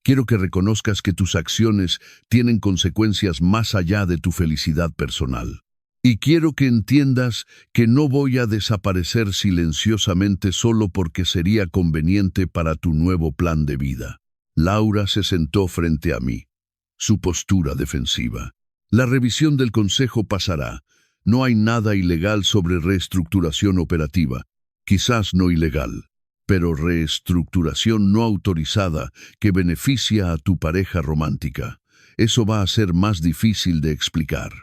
«Quiero que reconozcas que tus acciones tienen consecuencias más allá de tu felicidad personal. Y quiero que entiendas que no voy a desaparecer silenciosamente solo porque sería conveniente para tu nuevo plan de vida». Laura se sentó frente a mí, su postura defensiva. «La revisión del Consejo pasará. No hay nada ilegal sobre reestructuración operativa. Quizás no ilegal, pero reestructuración no autorizada que beneficia a tu pareja romántica. Eso va a ser más difícil de explicar,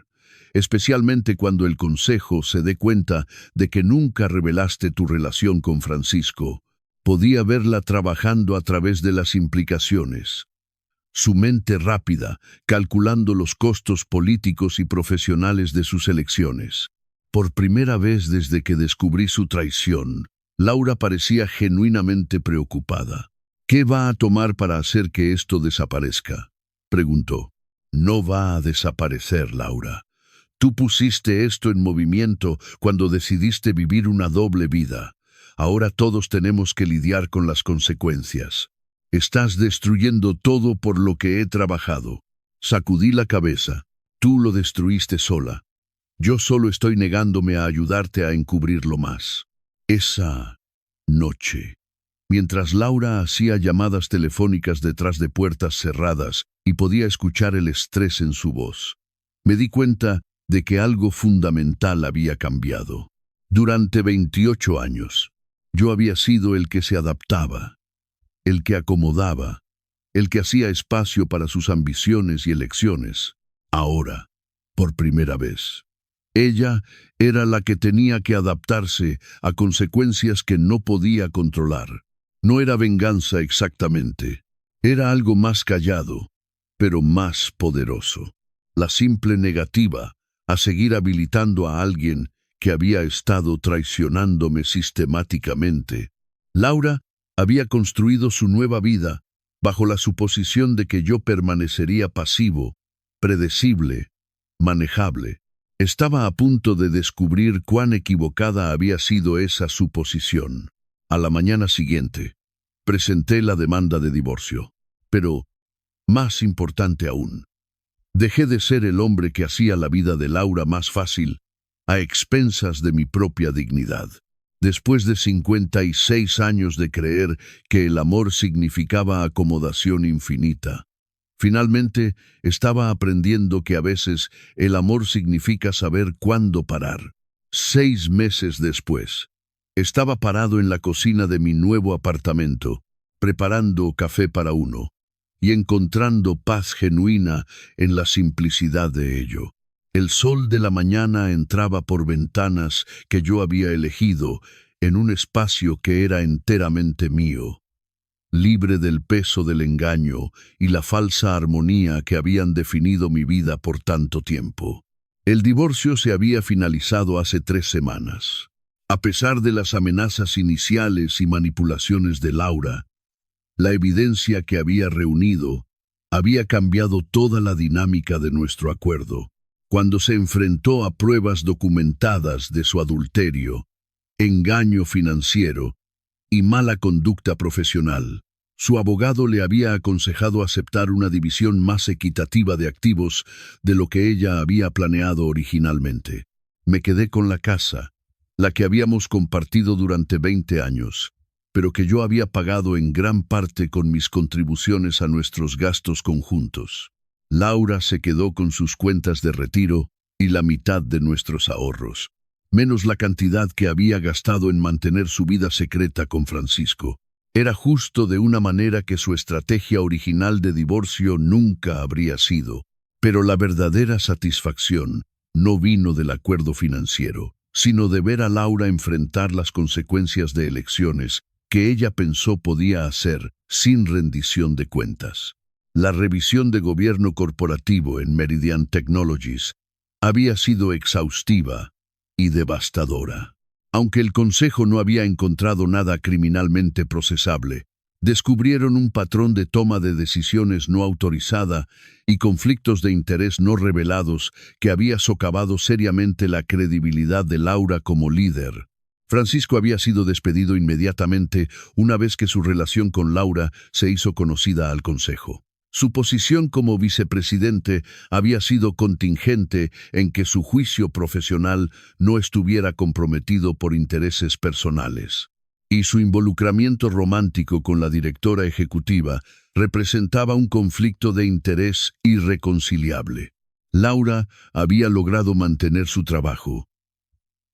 especialmente cuando el Consejo se dé cuenta de que nunca revelaste tu relación con Francisco. Podía verla trabajando a través de las implicaciones. Su mente rápida, calculando los costos políticos y profesionales de sus elecciones. Por primera vez desde que descubrí su traición, Laura parecía genuinamente preocupada. «¿Qué va a tomar para hacer que esto desaparezca?», preguntó. «No va a desaparecer, Laura. Tú pusiste esto en movimiento cuando decidiste vivir una doble vida. Ahora todos tenemos que lidiar con las consecuencias. Estás destruyendo todo por lo que he trabajado. Sacudí la cabeza. Tú lo destruiste sola. Yo solo estoy negándome a ayudarte a encubrirlo más. Esa noche, mientras Laura hacía llamadas telefónicas detrás de puertas cerradas y podía escuchar el estrés en su voz, me di cuenta de que algo fundamental había cambiado. Durante 28 años, yo había sido el que se adaptaba, el que acomodaba, el que hacía espacio para sus ambiciones y elecciones. Ahora, por primera vez, ella era la que tenía que adaptarse a consecuencias que no podía controlar. No era venganza exactamente, era algo más callado, pero más poderoso. La simple negativa a seguir habilitando a alguien que había estado traicionándome sistemáticamente. Laura había construido su nueva vida bajo la suposición de que yo permanecería pasivo, predecible, manejable. Estaba a punto de descubrir cuán equivocada había sido esa suposición. A la mañana siguiente, presenté la demanda de divorcio. Pero, más importante aún, dejé de ser el hombre que hacía la vida de Laura más fácil, a expensas de mi propia dignidad. Después de 56 años de creer que el amor significaba acomodación infinita, finalmente estaba aprendiendo que a veces el amor significa saber cuándo parar. 6 meses después, estaba parado en la cocina de mi nuevo apartamento, preparando café para uno, y encontrando paz genuina en la simplicidad de ello. El sol de la mañana entraba por ventanas que yo había elegido en un espacio que era enteramente mío, libre del peso del engaño y la falsa armonía que habían definido mi vida por tanto tiempo. El divorcio se había finalizado hace 3 semanas. A pesar de las amenazas iniciales y manipulaciones de Laura, la evidencia que había reunido había cambiado toda la dinámica de nuestro acuerdo. Cuando se enfrentó a pruebas documentadas de su adulterio, engaño financiero y mala conducta profesional, su abogado le había aconsejado aceptar una división más equitativa de activos de lo que ella había planeado originalmente. Me quedé con la casa, la que habíamos compartido durante 20 años, pero que yo había pagado en gran parte con mis contribuciones a nuestros gastos conjuntos. Laura se quedó con sus cuentas de retiro y la mitad de nuestros ahorros, menos la cantidad que había gastado en mantener su vida secreta con Francisco. Era justo de una manera que su estrategia original de divorcio nunca habría sido, pero la verdadera satisfacción no vino del acuerdo financiero, sino de ver a Laura enfrentar las consecuencias de elecciones que ella pensó podía hacer sin rendición de cuentas. La revisión de gobierno corporativo en Meridian Technologies había sido exhaustiva y devastadora. Aunque el Consejo no había encontrado nada criminalmente procesable, descubrieron un patrón de toma de decisiones no autorizada y conflictos de interés no revelados que había socavado seriamente la credibilidad de Laura como líder. Francisco había sido despedido inmediatamente una vez que su relación con Laura se hizo conocida al Consejo. Su posición como vicepresidente había sido contingente en que su juicio profesional no estuviera comprometido por intereses personales, y su involucramiento romántico con la directora ejecutiva representaba un conflicto de interés irreconciliable. Laura había logrado mantener su trabajo,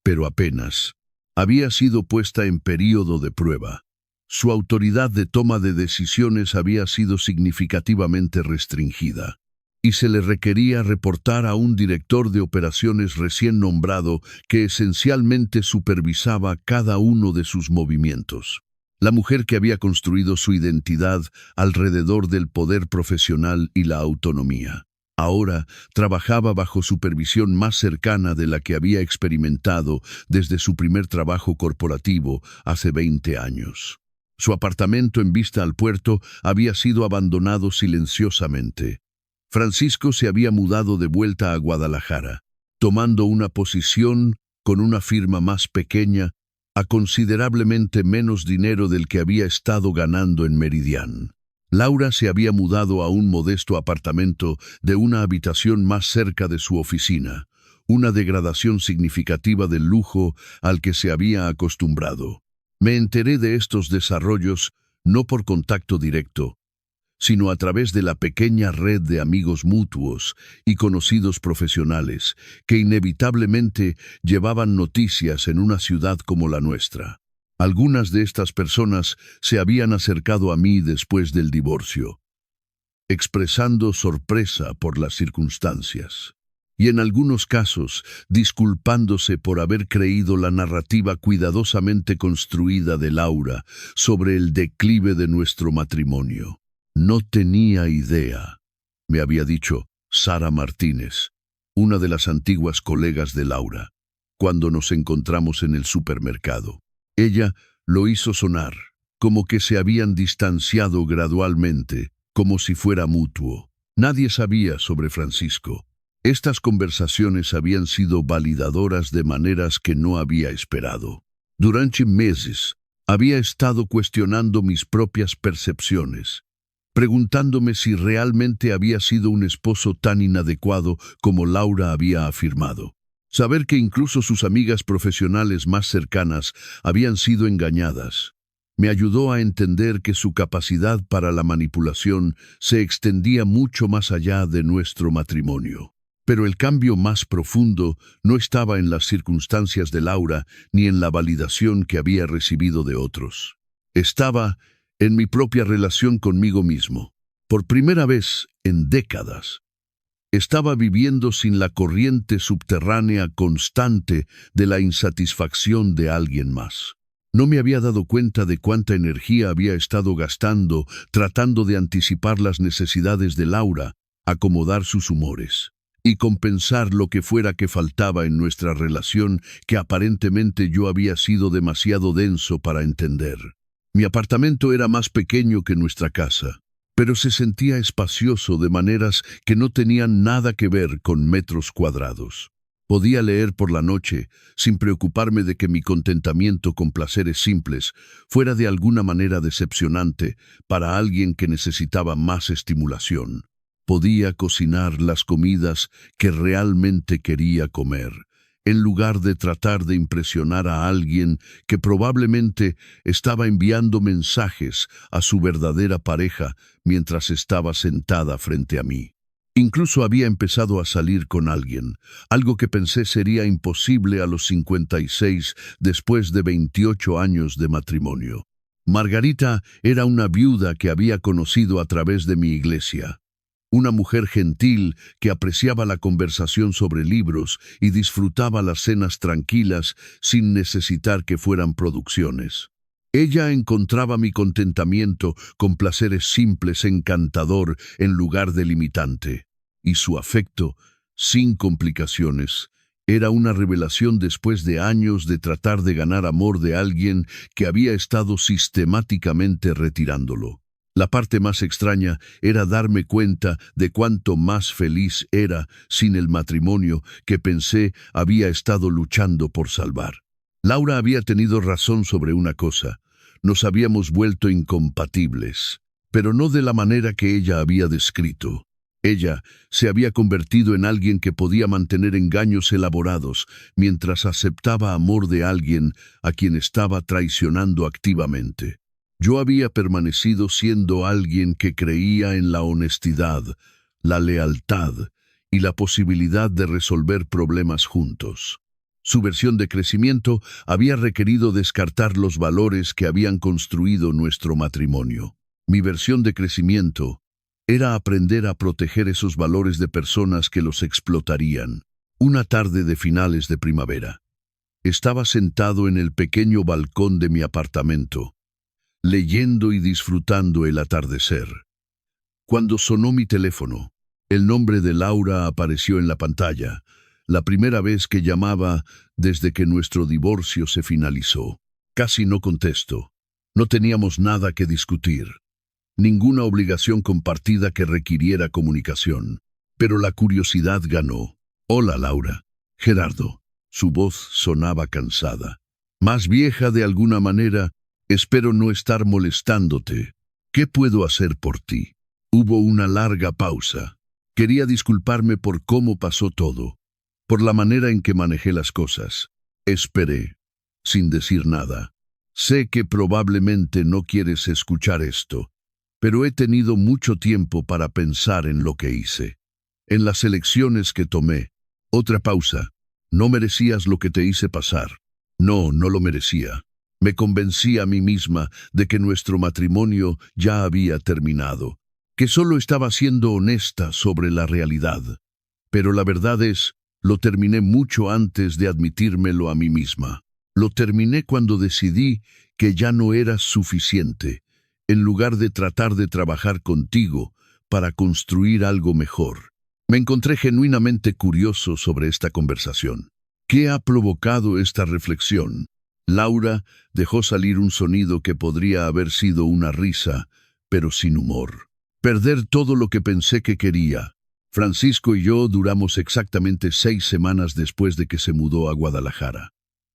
pero apenas había sido puesta en período de prueba. Su autoridad de toma de decisiones había sido significativamente restringida, y se le requería reportar a un director de operaciones recién nombrado que esencialmente supervisaba cada uno de sus movimientos. La mujer que había construido su identidad alrededor del poder profesional y la autonomía, ahora trabajaba bajo supervisión más cercana de la que había experimentado desde su primer trabajo corporativo hace 20 años. Su apartamento en vista al puerto había sido abandonado silenciosamente. Francisco se había mudado de vuelta a Guadalajara, tomando una posición con una firma más pequeña, a considerablemente menos dinero del que había estado ganando en Meridian. Laura se había mudado a un modesto apartamento de una habitación más cerca de su oficina, una degradación significativa del lujo al que se había acostumbrado. Me enteré de estos desarrollos no por contacto directo, sino a través de la pequeña red de amigos mutuos y conocidos profesionales que inevitablemente llevaban noticias en una ciudad como la nuestra. Algunas de estas personas se habían acercado a mí después del divorcio, expresando sorpresa por las circunstancias, y en algunos casos disculpándose por haber creído la narrativa cuidadosamente construida de Laura sobre el declive de nuestro matrimonio. No tenía idea, me había dicho Sara Martínez, una de las antiguas colegas de Laura, cuando nos encontramos en el supermercado. Ella lo hizo sonar, como que se habían distanciado gradualmente, como si fuera mutuo. Nadie sabía sobre Francisco. Estas conversaciones habían sido validadoras de maneras que no había esperado. Durante meses había estado cuestionando mis propias percepciones, preguntándome si realmente había sido un esposo tan inadecuado como Laura había afirmado. Saber que incluso sus amigas profesionales más cercanas habían sido engañadas me ayudó a entender que su capacidad para la manipulación se extendía mucho más allá de nuestro matrimonio. Pero el cambio más profundo no estaba en las circunstancias de Laura ni en la validación que había recibido de otros. Estaba en mi propia relación conmigo mismo. Por primera vez en décadas, estaba viviendo sin la corriente subterránea constante de la insatisfacción de alguien más. No me había dado cuenta de cuánta energía había estado gastando tratando de anticipar las necesidades de Laura, acomodar sus humores y compensar lo que fuera que faltaba en nuestra relación que aparentemente yo había sido demasiado denso para entender. Mi apartamento era más pequeño que nuestra casa, pero se sentía espacioso de maneras que no tenían nada que ver con metros cuadrados. Podía leer por la noche sin preocuparme de que mi contentamiento con placeres simples fuera de alguna manera decepcionante para alguien que necesitaba más estimulación. Podía cocinar las comidas que realmente quería comer, en lugar de tratar de impresionar a alguien que probablemente estaba enviando mensajes a su verdadera pareja mientras estaba sentada frente a mí. Incluso había empezado a salir con alguien, algo que pensé sería imposible a los 56 después de 28 años de matrimonio. Margarita era una viuda que había conocido a través de mi iglesia. Una mujer gentil que apreciaba la conversación sobre libros y disfrutaba las cenas tranquilas sin necesitar que fueran producciones. Ella encontraba mi contentamiento con placeres simples encantador en lugar de limitante, y su afecto, sin complicaciones, era una revelación después de años de tratar de ganar amor de alguien que había estado sistemáticamente retirándolo. La parte más extraña era darme cuenta de cuánto más feliz era sin el matrimonio que pensé había estado luchando por salvar. Laura había tenido razón sobre una cosa: nos habíamos vuelto incompatibles, pero no de la manera que ella había descrito. Ella se había convertido en alguien que podía mantener engaños elaborados mientras aceptaba amor de alguien a quien estaba traicionando activamente. Yo había permanecido siendo alguien que creía en la honestidad, la lealtad y la posibilidad de resolver problemas juntos. Su versión de crecimiento había requerido descartar los valores que habían construido nuestro matrimonio. Mi versión de crecimiento era aprender a proteger esos valores de personas que los explotarían. Una tarde de finales de primavera, estaba sentado en el pequeño balcón de mi apartamento, leyendo y disfrutando el atardecer, cuando sonó mi teléfono. El nombre de Laura apareció en la pantalla, la primera vez que llamaba desde que nuestro divorcio se finalizó. Casi no contesto. No teníamos nada que discutir, ninguna obligación compartida que requiriera comunicación, pero la curiosidad ganó. «Hola, Laura». Gerardo. Su voz sonaba cansada. Más vieja de alguna manera, espero no estar molestándote. ¿Qué puedo hacer por ti? Hubo una larga pausa. Quería disculparme por cómo pasó todo, por la manera en que manejé las cosas. Esperé, sin decir nada. Sé que probablemente no quieres escuchar esto, pero he tenido mucho tiempo para pensar en lo que hice, en las elecciones que tomé. Otra pausa. No merecías lo que te hice pasar. No, no lo merecía. Me convencí a mí misma de que nuestro matrimonio ya había terminado, que solo estaba siendo honesta sobre la realidad. Pero la verdad es, lo terminé mucho antes de admitírmelo a mí misma. Lo terminé cuando decidí que ya no eras suficiente, en lugar de tratar de trabajar contigo para construir algo mejor. Me encontré genuinamente curioso sobre esta conversación. ¿Qué ha provocado esta reflexión? Laura dejó salir un sonido que podría haber sido una risa, pero sin humor. Perder todo lo que pensé que quería. Francisco y yo duramos exactamente 6 semanas después de que se mudó a Guadalajara.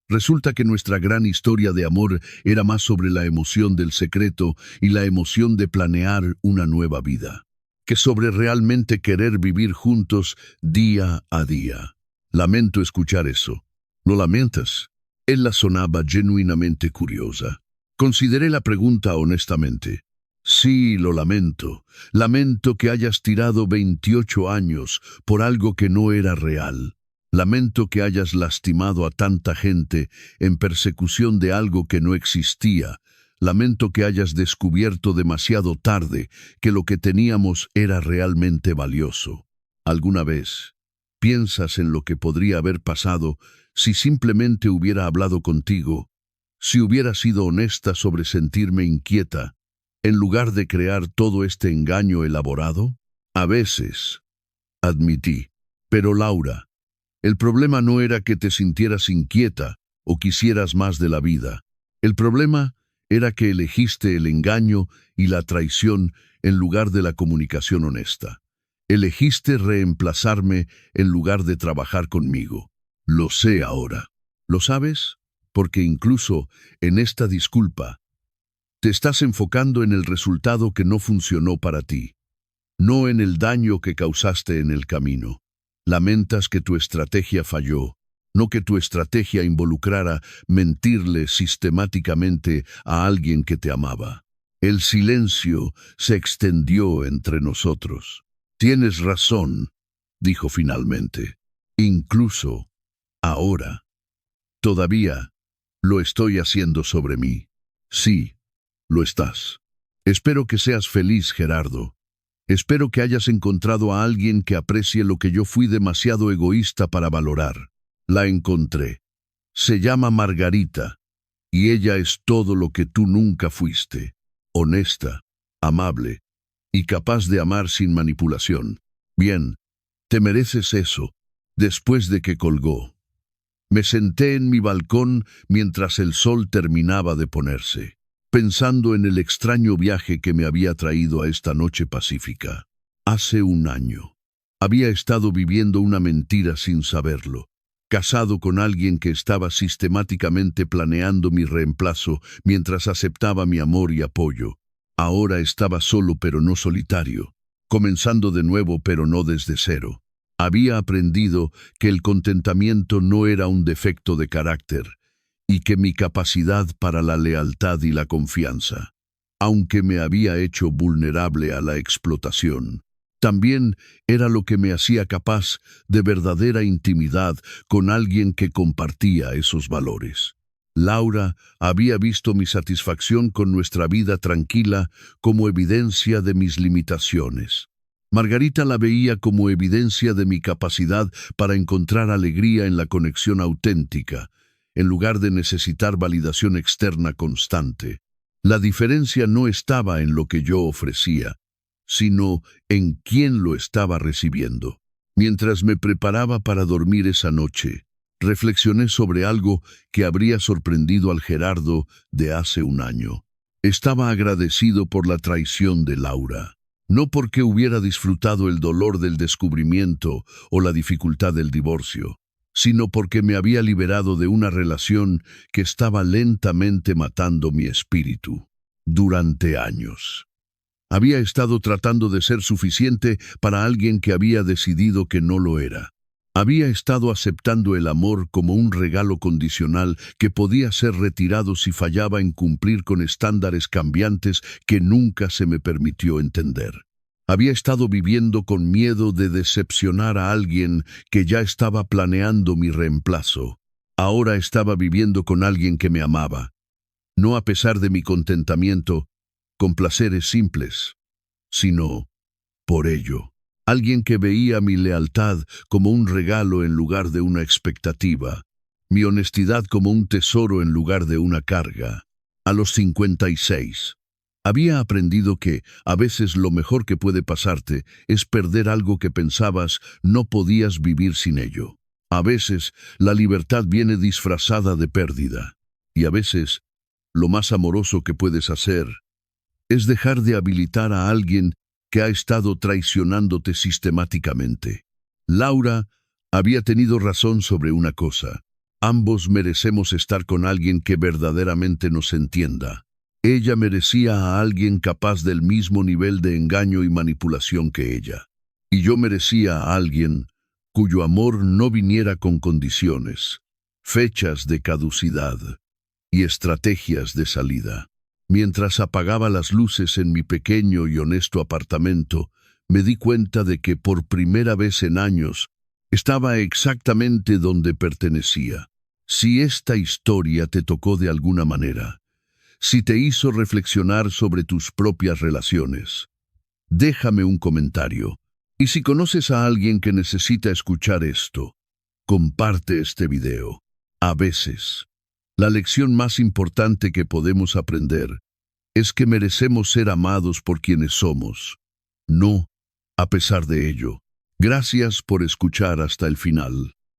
Resulta que nuestra gran historia de amor era más sobre la emoción del secreto y la emoción de planear una nueva vida, que sobre realmente querer vivir juntos día a día. Lamento escuchar eso. ¿Lo lamentas? Él la sonaba genuinamente curiosa. Consideré la pregunta honestamente. Sí, lo lamento. Lamento que hayas tirado 28 años por algo que no era real. Lamento que hayas lastimado a tanta gente en persecución de algo que no existía. Lamento que hayas descubierto demasiado tarde que lo que teníamos era realmente valioso. ¿Alguna vez piensas en lo que podría haber pasado si simplemente hubiera hablado contigo, si hubiera sido honesta sobre sentirme inquieta, en lugar de crear todo este engaño elaborado? A veces, admití. Pero Laura, el problema no era que te sintieras inquieta o quisieras más de la vida. El problema era que elegiste el engaño y la traición en lugar de la comunicación honesta. Elegiste reemplazarme en lugar de trabajar conmigo. Lo sé ahora. ¿Lo sabes? Porque incluso en esta disculpa, te estás enfocando en el resultado que no funcionó para ti, no en el daño que causaste en el camino. Lamentas que tu estrategia falló, no que tu estrategia involucrara mentirle sistemáticamente a alguien que te amaba. El silencio se extendió entre nosotros. Tienes razón, dijo finalmente. Incluso ahora, todavía lo estoy haciendo sobre mí. Sí, lo estás. Espero que seas feliz, Gerardo. Espero que hayas encontrado a alguien que aprecie lo que yo fui demasiado egoísta para valorar. La encontré. Se llama Margarita, y ella es todo lo que tú nunca fuiste. Honesta, amable, y capaz de amar sin manipulación. Bien, te mereces eso, después de que colgó. Me senté en mi balcón mientras el sol terminaba de ponerse, pensando en el extraño viaje que me había traído a esta noche pacífica. Hace un año. Había estado viviendo una mentira sin saberlo, casado con alguien que estaba sistemáticamente planeando mi reemplazo mientras aceptaba mi amor y apoyo. Ahora estaba solo pero no solitario, comenzando de nuevo pero no desde cero. Había aprendido que el contentamiento no era un defecto de carácter, y que mi capacidad para la lealtad y la confianza, aunque me había hecho vulnerable a la explotación, también era lo que me hacía capaz de verdadera intimidad con alguien que compartía esos valores. Laura había visto mi satisfacción con nuestra vida tranquila como evidencia de mis limitaciones. Margarita la veía como evidencia de mi capacidad para encontrar alegría en la conexión auténtica, en lugar de necesitar validación externa constante. La diferencia no estaba en lo que yo ofrecía, sino en quién lo estaba recibiendo. Mientras me preparaba para dormir esa noche, reflexioné sobre algo que habría sorprendido al Gerardo de hace un año. Estaba agradecido por la traición de Laura, no porque hubiera disfrutado el dolor del descubrimiento o la dificultad del divorcio. sino porque me había liberado de una relación que estaba lentamente matando mi espíritu. Durante años había estado tratando de ser suficiente para alguien que había decidido que no lo era. Había estado aceptando el amor como un regalo condicional que podía ser retirado si fallaba en cumplir con estándares cambiantes que nunca se me permitió entender. Había estado viviendo con miedo de decepcionar a alguien que ya estaba planeando mi reemplazo. Ahora estaba viviendo con alguien que me amaba, no a pesar de mi contentamiento, con placeres simples, sino por ello. Alguien que veía mi lealtad como un regalo en lugar de una expectativa, mi honestidad como un tesoro en lugar de una carga. A los 56, había aprendido que a veces lo mejor que puede pasarte es perder algo que pensabas no podías vivir sin ello. A veces la libertad viene disfrazada de pérdida, y a veces lo más amoroso que puedes hacer es dejar de habilitar a alguien que ha estado traicionándote sistemáticamente. Laura había tenido razón sobre una cosa. Ambos merecemos estar con alguien que verdaderamente nos entienda. Ella merecía a alguien capaz del mismo nivel de engaño y manipulación que ella. Y yo merecía a alguien cuyo amor no viniera con condiciones, fechas de caducidad y estrategias de salida. Mientras apagaba las luces en mi pequeño y honesto apartamento, me di cuenta de que por primera vez en años estaba exactamente donde pertenecía. Si esta historia te tocó de alguna manera, si te hizo reflexionar sobre tus propias relaciones, déjame un comentario. Y si conoces a alguien que necesita escuchar esto, comparte este video. A veces, la lección más importante que podemos aprender es que merecemos ser amados por quienes somos, no a pesar de ello. Gracias por escuchar hasta el final.